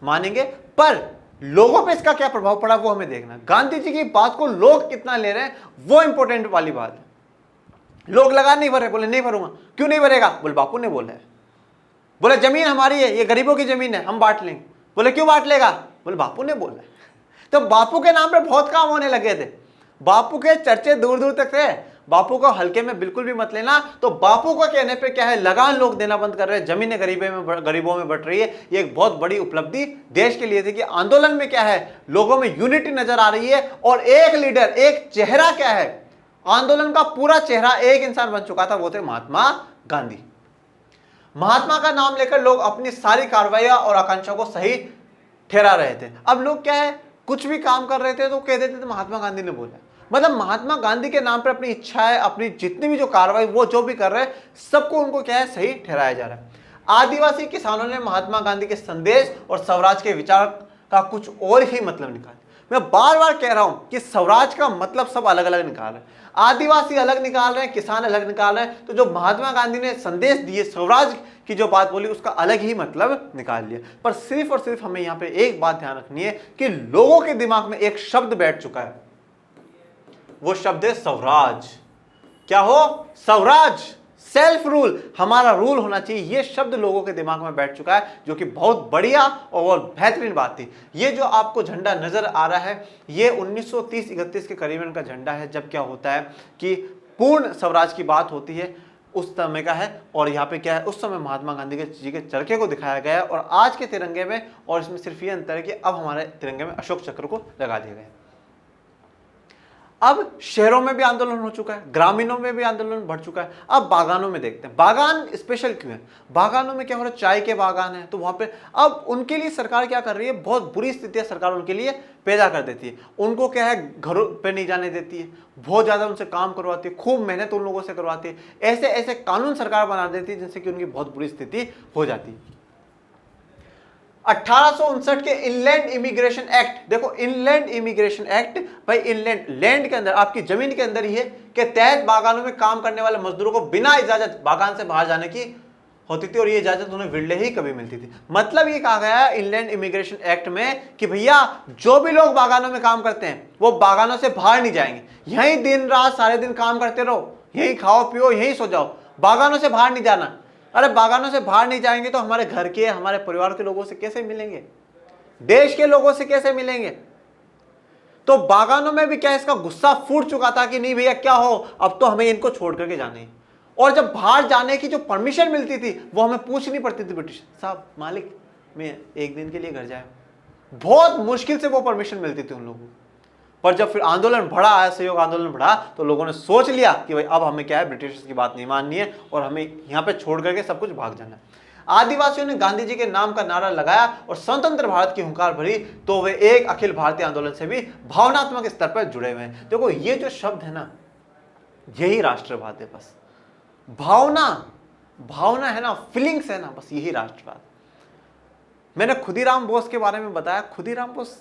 मानेंगे, पर लोगों पे इसका क्या प्रभाव पड़ा वो हमें देखना। गांधी जी की बात को लोग कितना ले रहे हैं वो इंपॉर्टेंट वाली बात है। लोग लगान नहीं भर रहे, बोले नहीं भरूंगा, क्यों नहीं भरेगा, बोले बापू ने बोला है। बोले जमीन हमारी है, ये गरीबों की जमीन है, हम बांट लेंगे, बोले क्यों बांट लेगा, बोले बापू ने बोला है। तो बापू के नाम पे बहुत काम होने लगे थे, बापू के चर्चे दूर दूर तक थे। बापू को हल्के में बिल्कुल भी मत लेना। तो बापू को कहने पे क्या है, लगान लोग देना बंद कर रहे हैं, जमीनें गरीबों में बढ़ रही है। ये एक बहुत बड़ी उपलब्धि देश के लिए थी कि आंदोलन में क्या है, लोगों में यूनिटी नजर आ रही है और एक लीडर, एक चेहरा क्या है, आंदोलन का पूरा चेहरा एक इंसान बन चुका था, वो थे महात्मा गांधी। महात्मा का नाम लेकर लोग अपनी सारी कार्रवाइयां और आकांक्षाओं को सही ठहरा रहे थे। अब लोग क्या है, कुछ भी काम कर रहे थे तो कह देते थे महात्मा गांधी ने बोला। मतलब महात्मा गांधी के नाम पर अपनी इच्छाएं, अपनी जितनी भी जो कार्रवाई वो जो भी कर रहे हैं, सबको उनको क्या है सही ठहराया जा रहा है। आदिवासी किसानों ने महात्मा गांधी के संदेश और स्वराज के विचार का कुछ और ही मतलब निकाला। मैं बार बार कह रहा हूं कि स्वराज का मतलब सब अलग अलग निकाल रहे हैं, आदिवासी अलग निकाल रहे हैं, किसान अलग निकाल रहे हैं। तो जो महात्मा गांधी ने संदेश दिए, स्वराज की जो बात बोली, उसका अलग ही मतलब निकाल लिया। पर सिर्फ और सिर्फ हमें यहां पे एक बात ध्यान रखनी है कि लोगों के दिमाग में एक शब्द बैठ चुका है, वो शब्द है स्वराज। क्या हो, स्वराज, सेल्फ रूल, हमारा रूल होना चाहिए। ये शब्द लोगों के दिमाग में बैठ चुका है, जो कि बहुत बढ़िया और बेहतरीन बात थी। ये जो आपको झंडा नजर आ रहा है, ये 1930-31 के करीबन का झंडा है, जब क्या होता है कि पूर्ण स्वराज की बात होती है, उस समय का है। और यहाँ पे क्या है, उस समय महात्मा गांधी जी के चरखे को दिखाया गया है, और आज के तिरंगे में और इसमें सिर्फ ये अंतर है कि अब हमारे तिरंगे में अशोक चक्र को लगा दिया गया है। अब शहरों में भी आंदोलन हो चुका है, ग्रामीणों में भी आंदोलन बढ़ चुका है। अब बागानों में देखते हैं, बागान स्पेशल क्यों है। बागानों में क्या हो रहा है, चाय के बागान है, तो वहां पे अब उनके लिए सरकार क्या कर रही है, बहुत बुरी स्थितियां सरकार उनके लिए पैदा कर देती है। उनको क्या है, घरों पे नहीं जाने देती है, बहुत ज्यादा उनसे काम करवाती है, खूब मेहनत उन लोगों से करवाती है। ऐसे ऐसे कानून सरकार बना देती है जिनसे कि उनकी बहुत बुरी स्थिति हो जाती है। 1859 के इनलैंड इमिग्रेशन एक्ट, देखो इनलैंड इमिग्रेशन एक्ट, भाई इनलैंड, लैंड के अंदर, आपकी जमीन के अंदर ही है, के तहत बागानों में काम करने वाले मजदूरों को बिना इजाजत बागान से बाहर जाने की होती थी, और ये इजाजत उन्हें विरले ही कभी मिलती थी। मतलब ये कहा गया है इनलैंड इमिग्रेशन एक्ट में कि भैया जो भी लोग बागानों में काम करते हैं वो बागानों से बाहर नहीं जाएंगे, यहीं दिन रात सारे दिन काम करते रहो, यहीं खाओ पियो, यहीं सो जाओ, बागानों से बाहर नहीं जाना। अरे बागानों से बाहर नहीं जाएंगे तो हमारे घर के, हमारे परिवार के लोगों से कैसे मिलेंगे, देश के लोगों से कैसे मिलेंगे। तो बागानों में भी क्या इसका गुस्सा फूट चुका था कि नहीं भैया क्या हो, अब तो हमें इनको छोड़ करके जाना है। और जब बाहर जाने की जो परमिशन मिलती थी वो हमें पूछनी पड़ती थी, ब्रिटिश साहब मालिक मैं एक दिन के लिए घर जाए, बहुत मुश्किल से वो परमिशन मिलती थी उन लोगों को। पर जब फिर आंदोलन बढ़ा, असहयोग आंदोलन बढ़ा, तो लोगों ने सोच लिया कि भाई अब हमें क्या है, ब्रिटिश की बात नहीं माननी है और हमें यहाँ पे छोड़ करके सब कुछ भाग जाना है। आदिवासियों ने गांधी जी के नाम का नारा लगाया और स्वतंत्र भारत की हुंकार भरी, तो वे एक अखिल भारतीय आंदोलन से भी भावनात्मक स्तर पर जुड़े हुए हैं। देखो ये जो शब्द है ना, यही राष्ट्रवाद है, बस भावना है ना, फीलिंग्स है ना, बस यही राष्ट्रवाद। मैंने खुदीराम बोस के बारे में बताया, खुदीराम बोस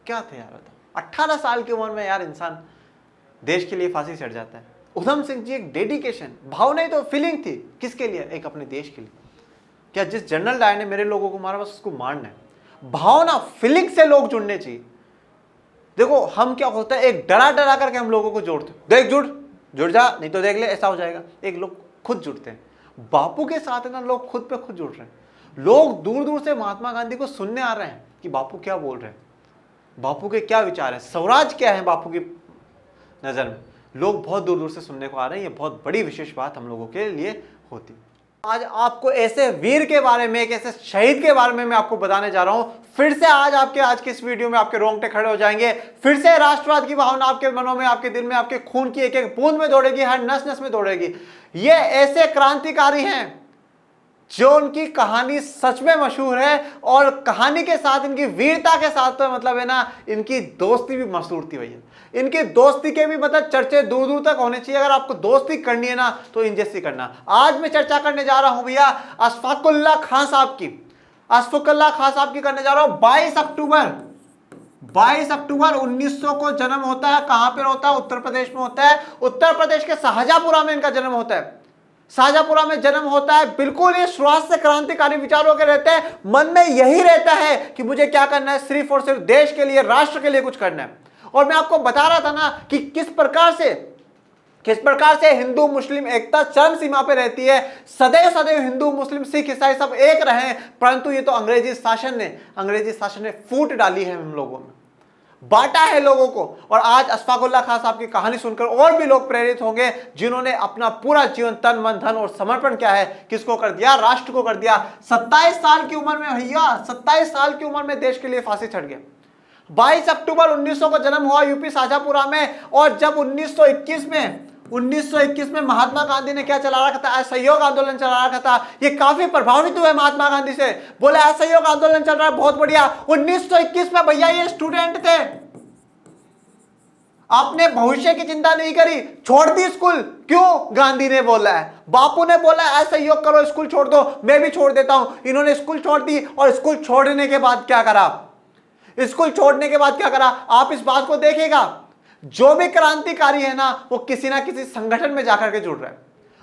क्या थे यार, 18 साल की उम्र में यार इंसान देश के लिए फांसी चढ़ जाता है। उधम सिंह जी एक डेडिकेशन, भावना ही तो फीलिंग थी, किसके लिए, एक अपने देश के लिए। क्या जिस जनरल डायर ने मेरे लोगों को मारा बस उसको मारना है, भावना फीलिंग से लोग जुड़ने चाहिए। देखो हम क्या होता है, एक डरा डरा करके हम लोगों को जोड़ते, देख जुड़ जा नहीं तो देख ले ऐसा हो जाएगा। एक लोग खुद जुड़ते हैं, बापू के साथ है ना, लोग खुद पे खुद जुड़ रहे हैं। लोग दूर दूर से महात्मा गांधी को सुनने आ रहे हैं कि बापू क्या बोल रहे हैं, बापू के क्या विचार है, स्वराज क्या है बापू की नजर में। लोग बहुत दूर दूर से सुनने को आ रहे हैं, ये बहुत बड़ी विशेष बात हम लोगों के लिए होती। आज आपको ऐसे वीर के बारे में, एक ऐसे शहीद के बारे में मैं आपको बताने जा रहा हूं, फिर से आज के इस वीडियो में आपके रोंगटे खड़े हो जाएंगे, फिर से राष्ट्रवाद की भावना आपके मनों में, आपके दिल में, आपके खून की एक एक बूंद में दौड़ेगी, हर नस नस में दौड़ेगी। ये ऐसे क्रांतिकारी हैं जो उनकी कहानी सच में मशहूर है, और कहानी के साथ इनकी वीरता के साथ तो मतलब है ना, इनकी दोस्ती भी मशहूर थी भैया। इनकी दोस्ती के भी मतलब चर्चे दूर दूर तक होने चाहिए। अगर आपको दोस्ती करनी है ना तो इन जैसी करना। आज मैं चर्चा करने जा रहा हूं भैया अशफाकुल्ला खां साहब की, अशफाकुल्ला खां साहब की करने जा रहा हूं। 22 अक्टूबर 1900 को जन्म होता है। कहां पर होता है? उत्तर प्रदेश में होता है। उत्तर प्रदेश के शाहजहांपुरा में इनका जन्म होता है। शाहजहांपुरा में जन्म होता है। बिल्कुल ये शुरुआत से क्रांतिकारी विचारों के रहते हैं। मन में यही रहता है कि मुझे क्या करना है, सिर्फ और सिर्फ देश के लिए, राष्ट्र के लिए कुछ करना है। और मैं आपको बता रहा था ना कि किस प्रकार से हिंदू मुस्लिम एकता चरम सीमा पे रहती है। सदैव सदैव हिंदू मुस्लिम सिख ईसाई सब एक रहे, परंतु ये तो अंग्रेजी शासन ने फूट डाली है, हम लोगों में बांटा है लोगों को। और आज अशफाकुल्ला खां साहब की कहानी सुनकर और भी लोग प्रेरित होंगे, जिन्होंने अपना पूरा जीवन तन मन धन और समर्पण क्या है, किसको कर दिया? राष्ट्र को कर दिया। 27 साल की उम्र में भैया, 27 साल की उम्र में देश के लिए फांसी चढ़ गया। 22 अक्टूबर 1900 को जन्म हुआ यूपी शाहजहांपुरा में। और जब 1921 में महात्मा गांधी ने क्या चला रखा था? असहयोग आंदोलन चला रखा था। ये काफी प्रभावित हुए महात्मा गांधी से, बोले असहयोग आंदोलन चल रहा है, बहुत बढ़िया। 1921 में भैया ये स्टूडेंट थे, आपने भविष्य की चिंता नहीं करी, छोड़ दी स्कूल। क्यों? गांधी ने बोला है, बापू ने बोला असहयोग करो, स्कूल छोड़ दो, मैं भी छोड़ देता हूं। इन्होंने स्कूल छोड़ दी। और स्कूल छोड़ने के बाद क्या करा? आप इस बात को देखिएगा, जो भी क्रांतिकारी है ना वो किसी ना किसी संगठन में जाकर के जुड़ रहा है।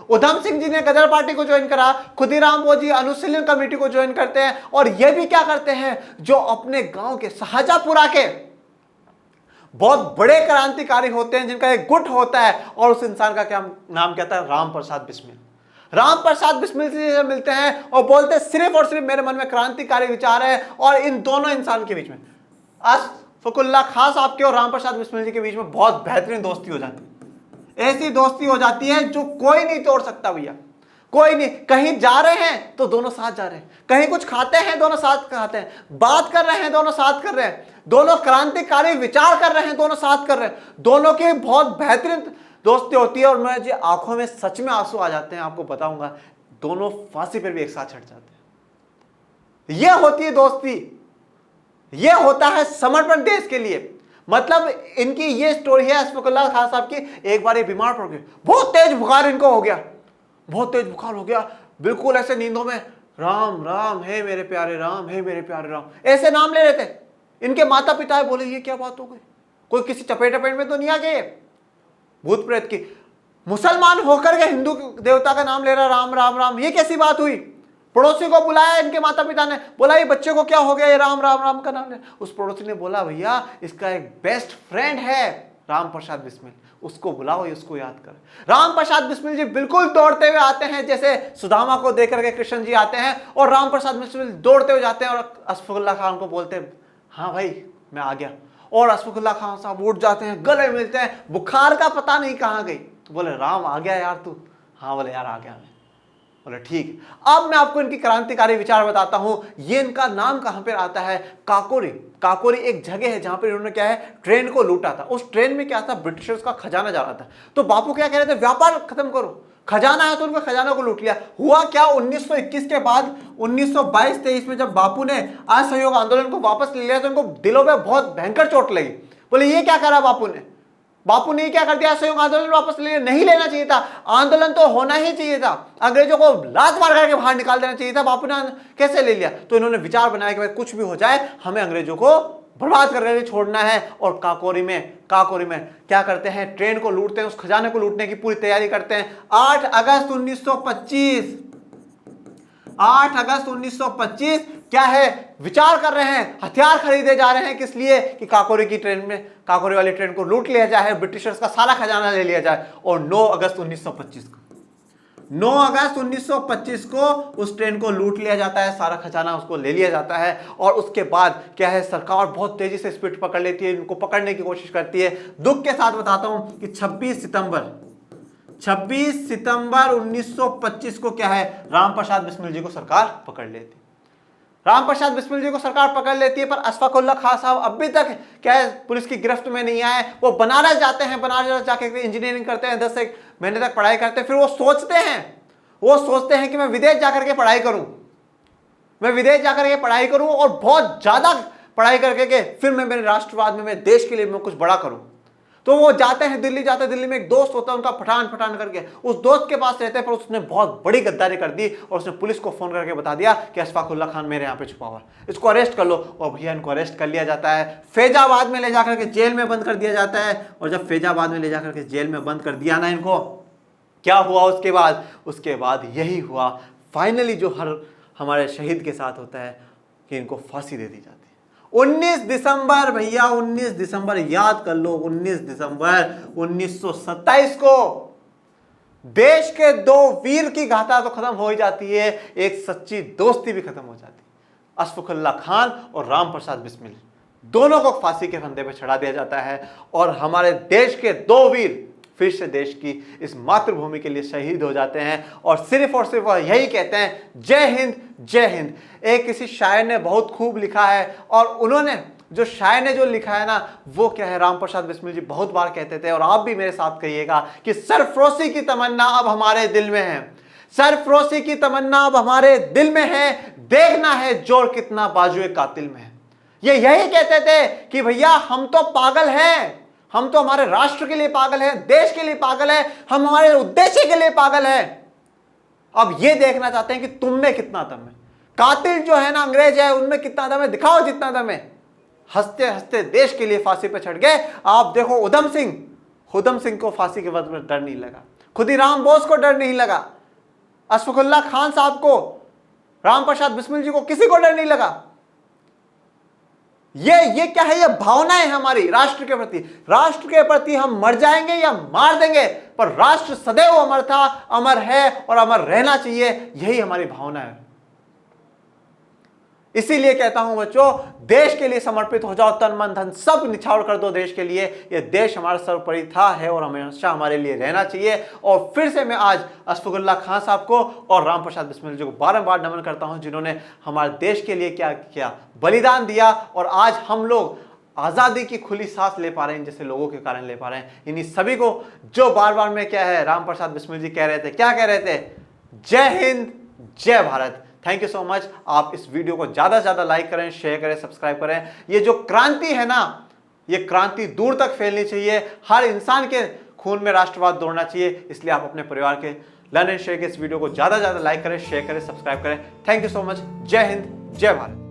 उधम सिंह जी ने गदर पार्टी को ज्वाइन करा, खुदीराम बोस अनुशीलन कमेटी को ज्वाइन करते हैं। और ये भी क्या करते हैं, जो अपने गांव के शाहजहांपुरा के बहुत बड़े क्रांतिकारी होते हैं, जिनका एक गुट होता है, और उस इंसान का क्या नाम कहता है? राम प्रसाद बिस्मिल। राम प्रसाद बिस्मिल से मिलते हैं और बोलते हैं सिर्फ और सिर्फ मेरे मन में क्रांतिकारी विचार है। और इन दोनों इंसान के बीच में, अशफाकुल्ला खां साहब के और राम प्रसाद बिस्मिल जी के बीच में बहुत बेहतरीन दोस्ती हो जाती है। ऐसी दोस्ती हो जाती है जो कोई नहीं तोड़ सकता भैया, कोई नहीं। कहीं जा रहे हैं तो दोनों साथ जा रहे हैं, कहीं कुछ खाते हैं दोनों साथ खाते हैं, बात कर रहे हैं दोनों साथ कर रहे हैं, दोनों क्रांतिकारी विचार कर रहे हैं दोनों साथ कर रहे हैं। दोनों की बहुत बेहतरीन दोस्ती होती है। और मुझे आंखों में सच में आंसू आ जाते हैं, आपको बताऊंगा। दोनों फांसी पर भी एक साथ चढ़ जाते हैं। यह होती है दोस्ती, यह होता है समर्पण देश के लिए। मतलब इनकी ये स्टोरी है अशफाकुल्ला खां साहब की। एक बार ये बीमार पड़ गए, बहुत तेज बुखार इनको हो गया, बिल्कुल ऐसे नींदों में राम राम है मेरे प्यारे राम, है मेरे प्यारे राम, ऐसे नाम ले रहे थे। इनके माता पिता बोले ये क्या बात हो गई, कोई किसी चपेट में तो नहीं आ गए भूत प्रेत की? मुसलमान होकर के हिंदू देवता का नाम ले रहा राम राम राम, ये कैसी बात हुई? पड़ोसी को बुलाया इनके माता पिता ने, बोला ये बच्चे को क्या हो गया, ये राम राम राम का नाम ले। उस पड़ोसी ने बोला भैया इसका एक बेस्ट फ्रेंड है राम प्रसाद बिस्मिल, उसको बुलाओ, उसको याद कर। राम प्रसाद बिस्मिल जी बिल्कुल दौड़ते हुए आते हैं, जैसे सुदामा को देख करके कृष्ण जी आते हैं। और राम प्रसाद बिस्मिल दौड़ते हुए जाते हैं और अशफाकुल्ला खान को बोलते हैं हाँ भाई मैं आ गया। और अशफाकुल्ला खान साहब उठ जाते हैं, गले मिलते हैं, बुखार का पता नहीं कहाँ गई। तो बोले राम आ गया यार तू? हाँ बोले यार आ गया मैं। बोले ठीक। अब मैं आपको इनकी क्रांतिकारी विचार बताता हूं। ये इनका नाम कहां पर आता है? काकोरी एक जगह है जहां पर इन्होंने क्या है, ट्रेन को लूटा था। उस ट्रेन में क्या था, ब्रिटिशर्स का खजाना जा रहा था। तो बापू क्या कह रहे थे, व्यापार खत्म करो, खजाना है, तो उनका खजाना को लूट लिया। हुआ क्या, 1921 के बाद 1922-23 में जब बापू ने असहयोग आंदोलन को वापस ले लिया तो उनको दिलों में बहुत भयंकर चोट लगी। बोले ये क्या करा बापू ने क्या कर दिया, असहयोग आंदोलन वापस ले, नहीं लेना चाहिए था, आंदोलन तो होना ही चाहिए था, अंग्रेजों को लात मार करके बाहर निकाल देना चाहिए था। बापू ने कैसे ले लिया? तो इन्होंने विचार बनाया कि भाई कुछ भी हो जाए हमें अंग्रेजों को बर्बाद करके छोड़ना है। और काकोरी में क्या करते हैं, ट्रेन को लूटते हैं, उस खजाने को लूटने की पूरी तैयारी करते हैं। 8 अगस्त 1925 क्या है, विचार कर रहे हैं, हथियार खरीदे जा रहे हैं, किस लिए कि काकोरी वाली ट्रेन को लूट लिया जाए, ब्रिटिशर्स का सारा खजाना ले लिया जाए। और 9 अगस्त 1925 को उस ट्रेन को लूट लिया जाता है, सारा खजाना उसको ले लिया जाता है। और उसके बाद क्या है, सरकार बहुत तेजी से स्पीड पकड़ लेती है, इनको पकड़ने की कोशिश करती है। दुख के साथ बताता हूं कि 26 सितंबर 1925 को क्या है, राम प्रसाद बिस्मिल जी को सरकार पकड़ लेती। रामप्रसाद बिस्मिल जी को सरकार पकड़ लेती है, पर अशफाकुल्ला खान साहब अभी तक क्या है पुलिस की गिरफ्त में नहीं आए। वो बनारस जाते हैं, बनारस जाके इंजीनियरिंग करते हैं, 10 एक महीने तक पढ़ाई करते हैं। फिर वो सोचते हैं कि मैं विदेश जाकर के पढ़ाई करूं, मैं विदेश जाकर के पढ़ाई करूं और बहुत ज्यादा पढ़ाई करके के फिर मैं मेरे राष्ट्रवाद में, मैं देश के लिए मैं कुछ बड़ा करूं। तो वो जाते हैं दिल्ली, जाते हैं दिल्ली में एक दोस्त होता है उनका, पठान करके, उस दोस्त के पास रहते हैं, पर उसने बहुत बड़ी गद्दारी कर दी और उसने पुलिस को फोन करके बता दिया कि अशफाकुल्ला खान मेरे यहाँ पे छुपा हुआ है, इसको अरेस्ट कर लो। और भैया इनको अरेस्ट कर लिया जाता है, फैजाबाद में ले जाकर के जेल में बंद कर दिया जाता है। और जब फैजाबाद में ले जाकर के जेल में बंद कर दिया ना इनको, क्या हुआ उसके बाद यही हुआ फाइनली जो हमारे शहीद के साथ होता है कि इनको फांसी दे दी जाती है। 19 दिसंबर भैया, 19 दिसंबर याद कर लो, 19 दिसंबर 1927 को देश के 2 वीर की गाथा तो खत्म हो ही जाती है, एक सच्ची दोस्ती भी खत्म हो जाती है। अशफाकुल्ला खान और रामप्रसाद बिस्मिल दोनों को फांसी के फंदे पर चढ़ा दिया जाता है और हमारे देश के 2 वीर फिर से देश की इस मातृभूमि के लिए शहीद हो जाते हैं और सिर्फ वह यही कहते हैं, जय हिंद जय हिंद। एक किसी शायर ने बहुत खूब लिखा है और उन्होंने जो शायर ने जो लिखा है ना वो क्या है, रामप्रसाद बिस्मिल जी बहुत बार कहते थे और आप भी मेरे साथ कहिएगा कि सरफरोशी की तमन्ना अब हमारे दिल में है, सरफरोशी की तमन्ना अब हमारे दिल में है, देखना है जोर कितना बाजुए कातिल में है। ये यही कहते थे कि भैया हम तो पागल हैं, हम तो हमारे राष्ट्र के लिए पागल है, देश के लिए पागल है, हम हमारे उद्देश्य के लिए पागल है। अब ये देखना चाहते हैं कि तुम में कितना दम है, कातिल जो है ना अंग्रेज है उनमें कितना दम है, दिखाओ जितना दम है। हंसते हंसते देश के लिए फांसी पे चढ़ गए। आप देखो उधम सिंह को फांसी के वक्त में डर नहीं लगा, खुदीराम बोस को डर नहीं लगा, अशफाकुल्ला खान साहब को, रामप्रसाद बिस्मिल जी को, किसी को डर नहीं लगा। ये क्या है, ये भावनाएं हमारी राष्ट्र के प्रति, राष्ट्र के प्रति हम मर जाएंगे या मार देंगे पर राष्ट्र सदैव अमर था, अमर है और अमर रहना चाहिए, यही हमारी भावना है। इसीलिए कहता हूं बच्चों, देश के लिए समर्पित हो जाओ, तन मन धन सब निछावर कर दो देश के लिए। यह देश हमारा सर्वोपरि था, है और हमेशा हमारे लिए रहना चाहिए। और फिर से मैं आज अशफाकुल्ला खान साहब को और रामप्रसाद बिस्मिल जी को बारंबार नमन करता हूं, जिन्होंने हमारे देश के लिए क्या किया, बलिदान दिया। और आज हम लोग आज़ादी की खुली सांस ले पा रहे हैं, जैसे लोगों के कारण ले पा रहे हैं। इन्हीं सभी को जो बार बार में क्या है रामप्रसाद बिस्मिल जी कह रहे थे, क्या कह रहे थे, जय हिंद जय Bharat. Thank you so much. आप इस वीडियो को ज़्यादा से ज़्यादा लाइक करें, शेयर करें, सब्सक्राइब करें। ये जो क्रांति है ना, ये क्रांति दूर तक फैलनी चाहिए, हर इंसान के खून में राष्ट्रवाद दौड़ना चाहिए। इसलिए आप अपने परिवार के लर्न एंड शेयर के इस वीडियो को ज़्यादा से ज़्यादा लाइक करें, शेयर करें, सब्सक्राइब करें। Thank you so much. जय हिंद जय भारत।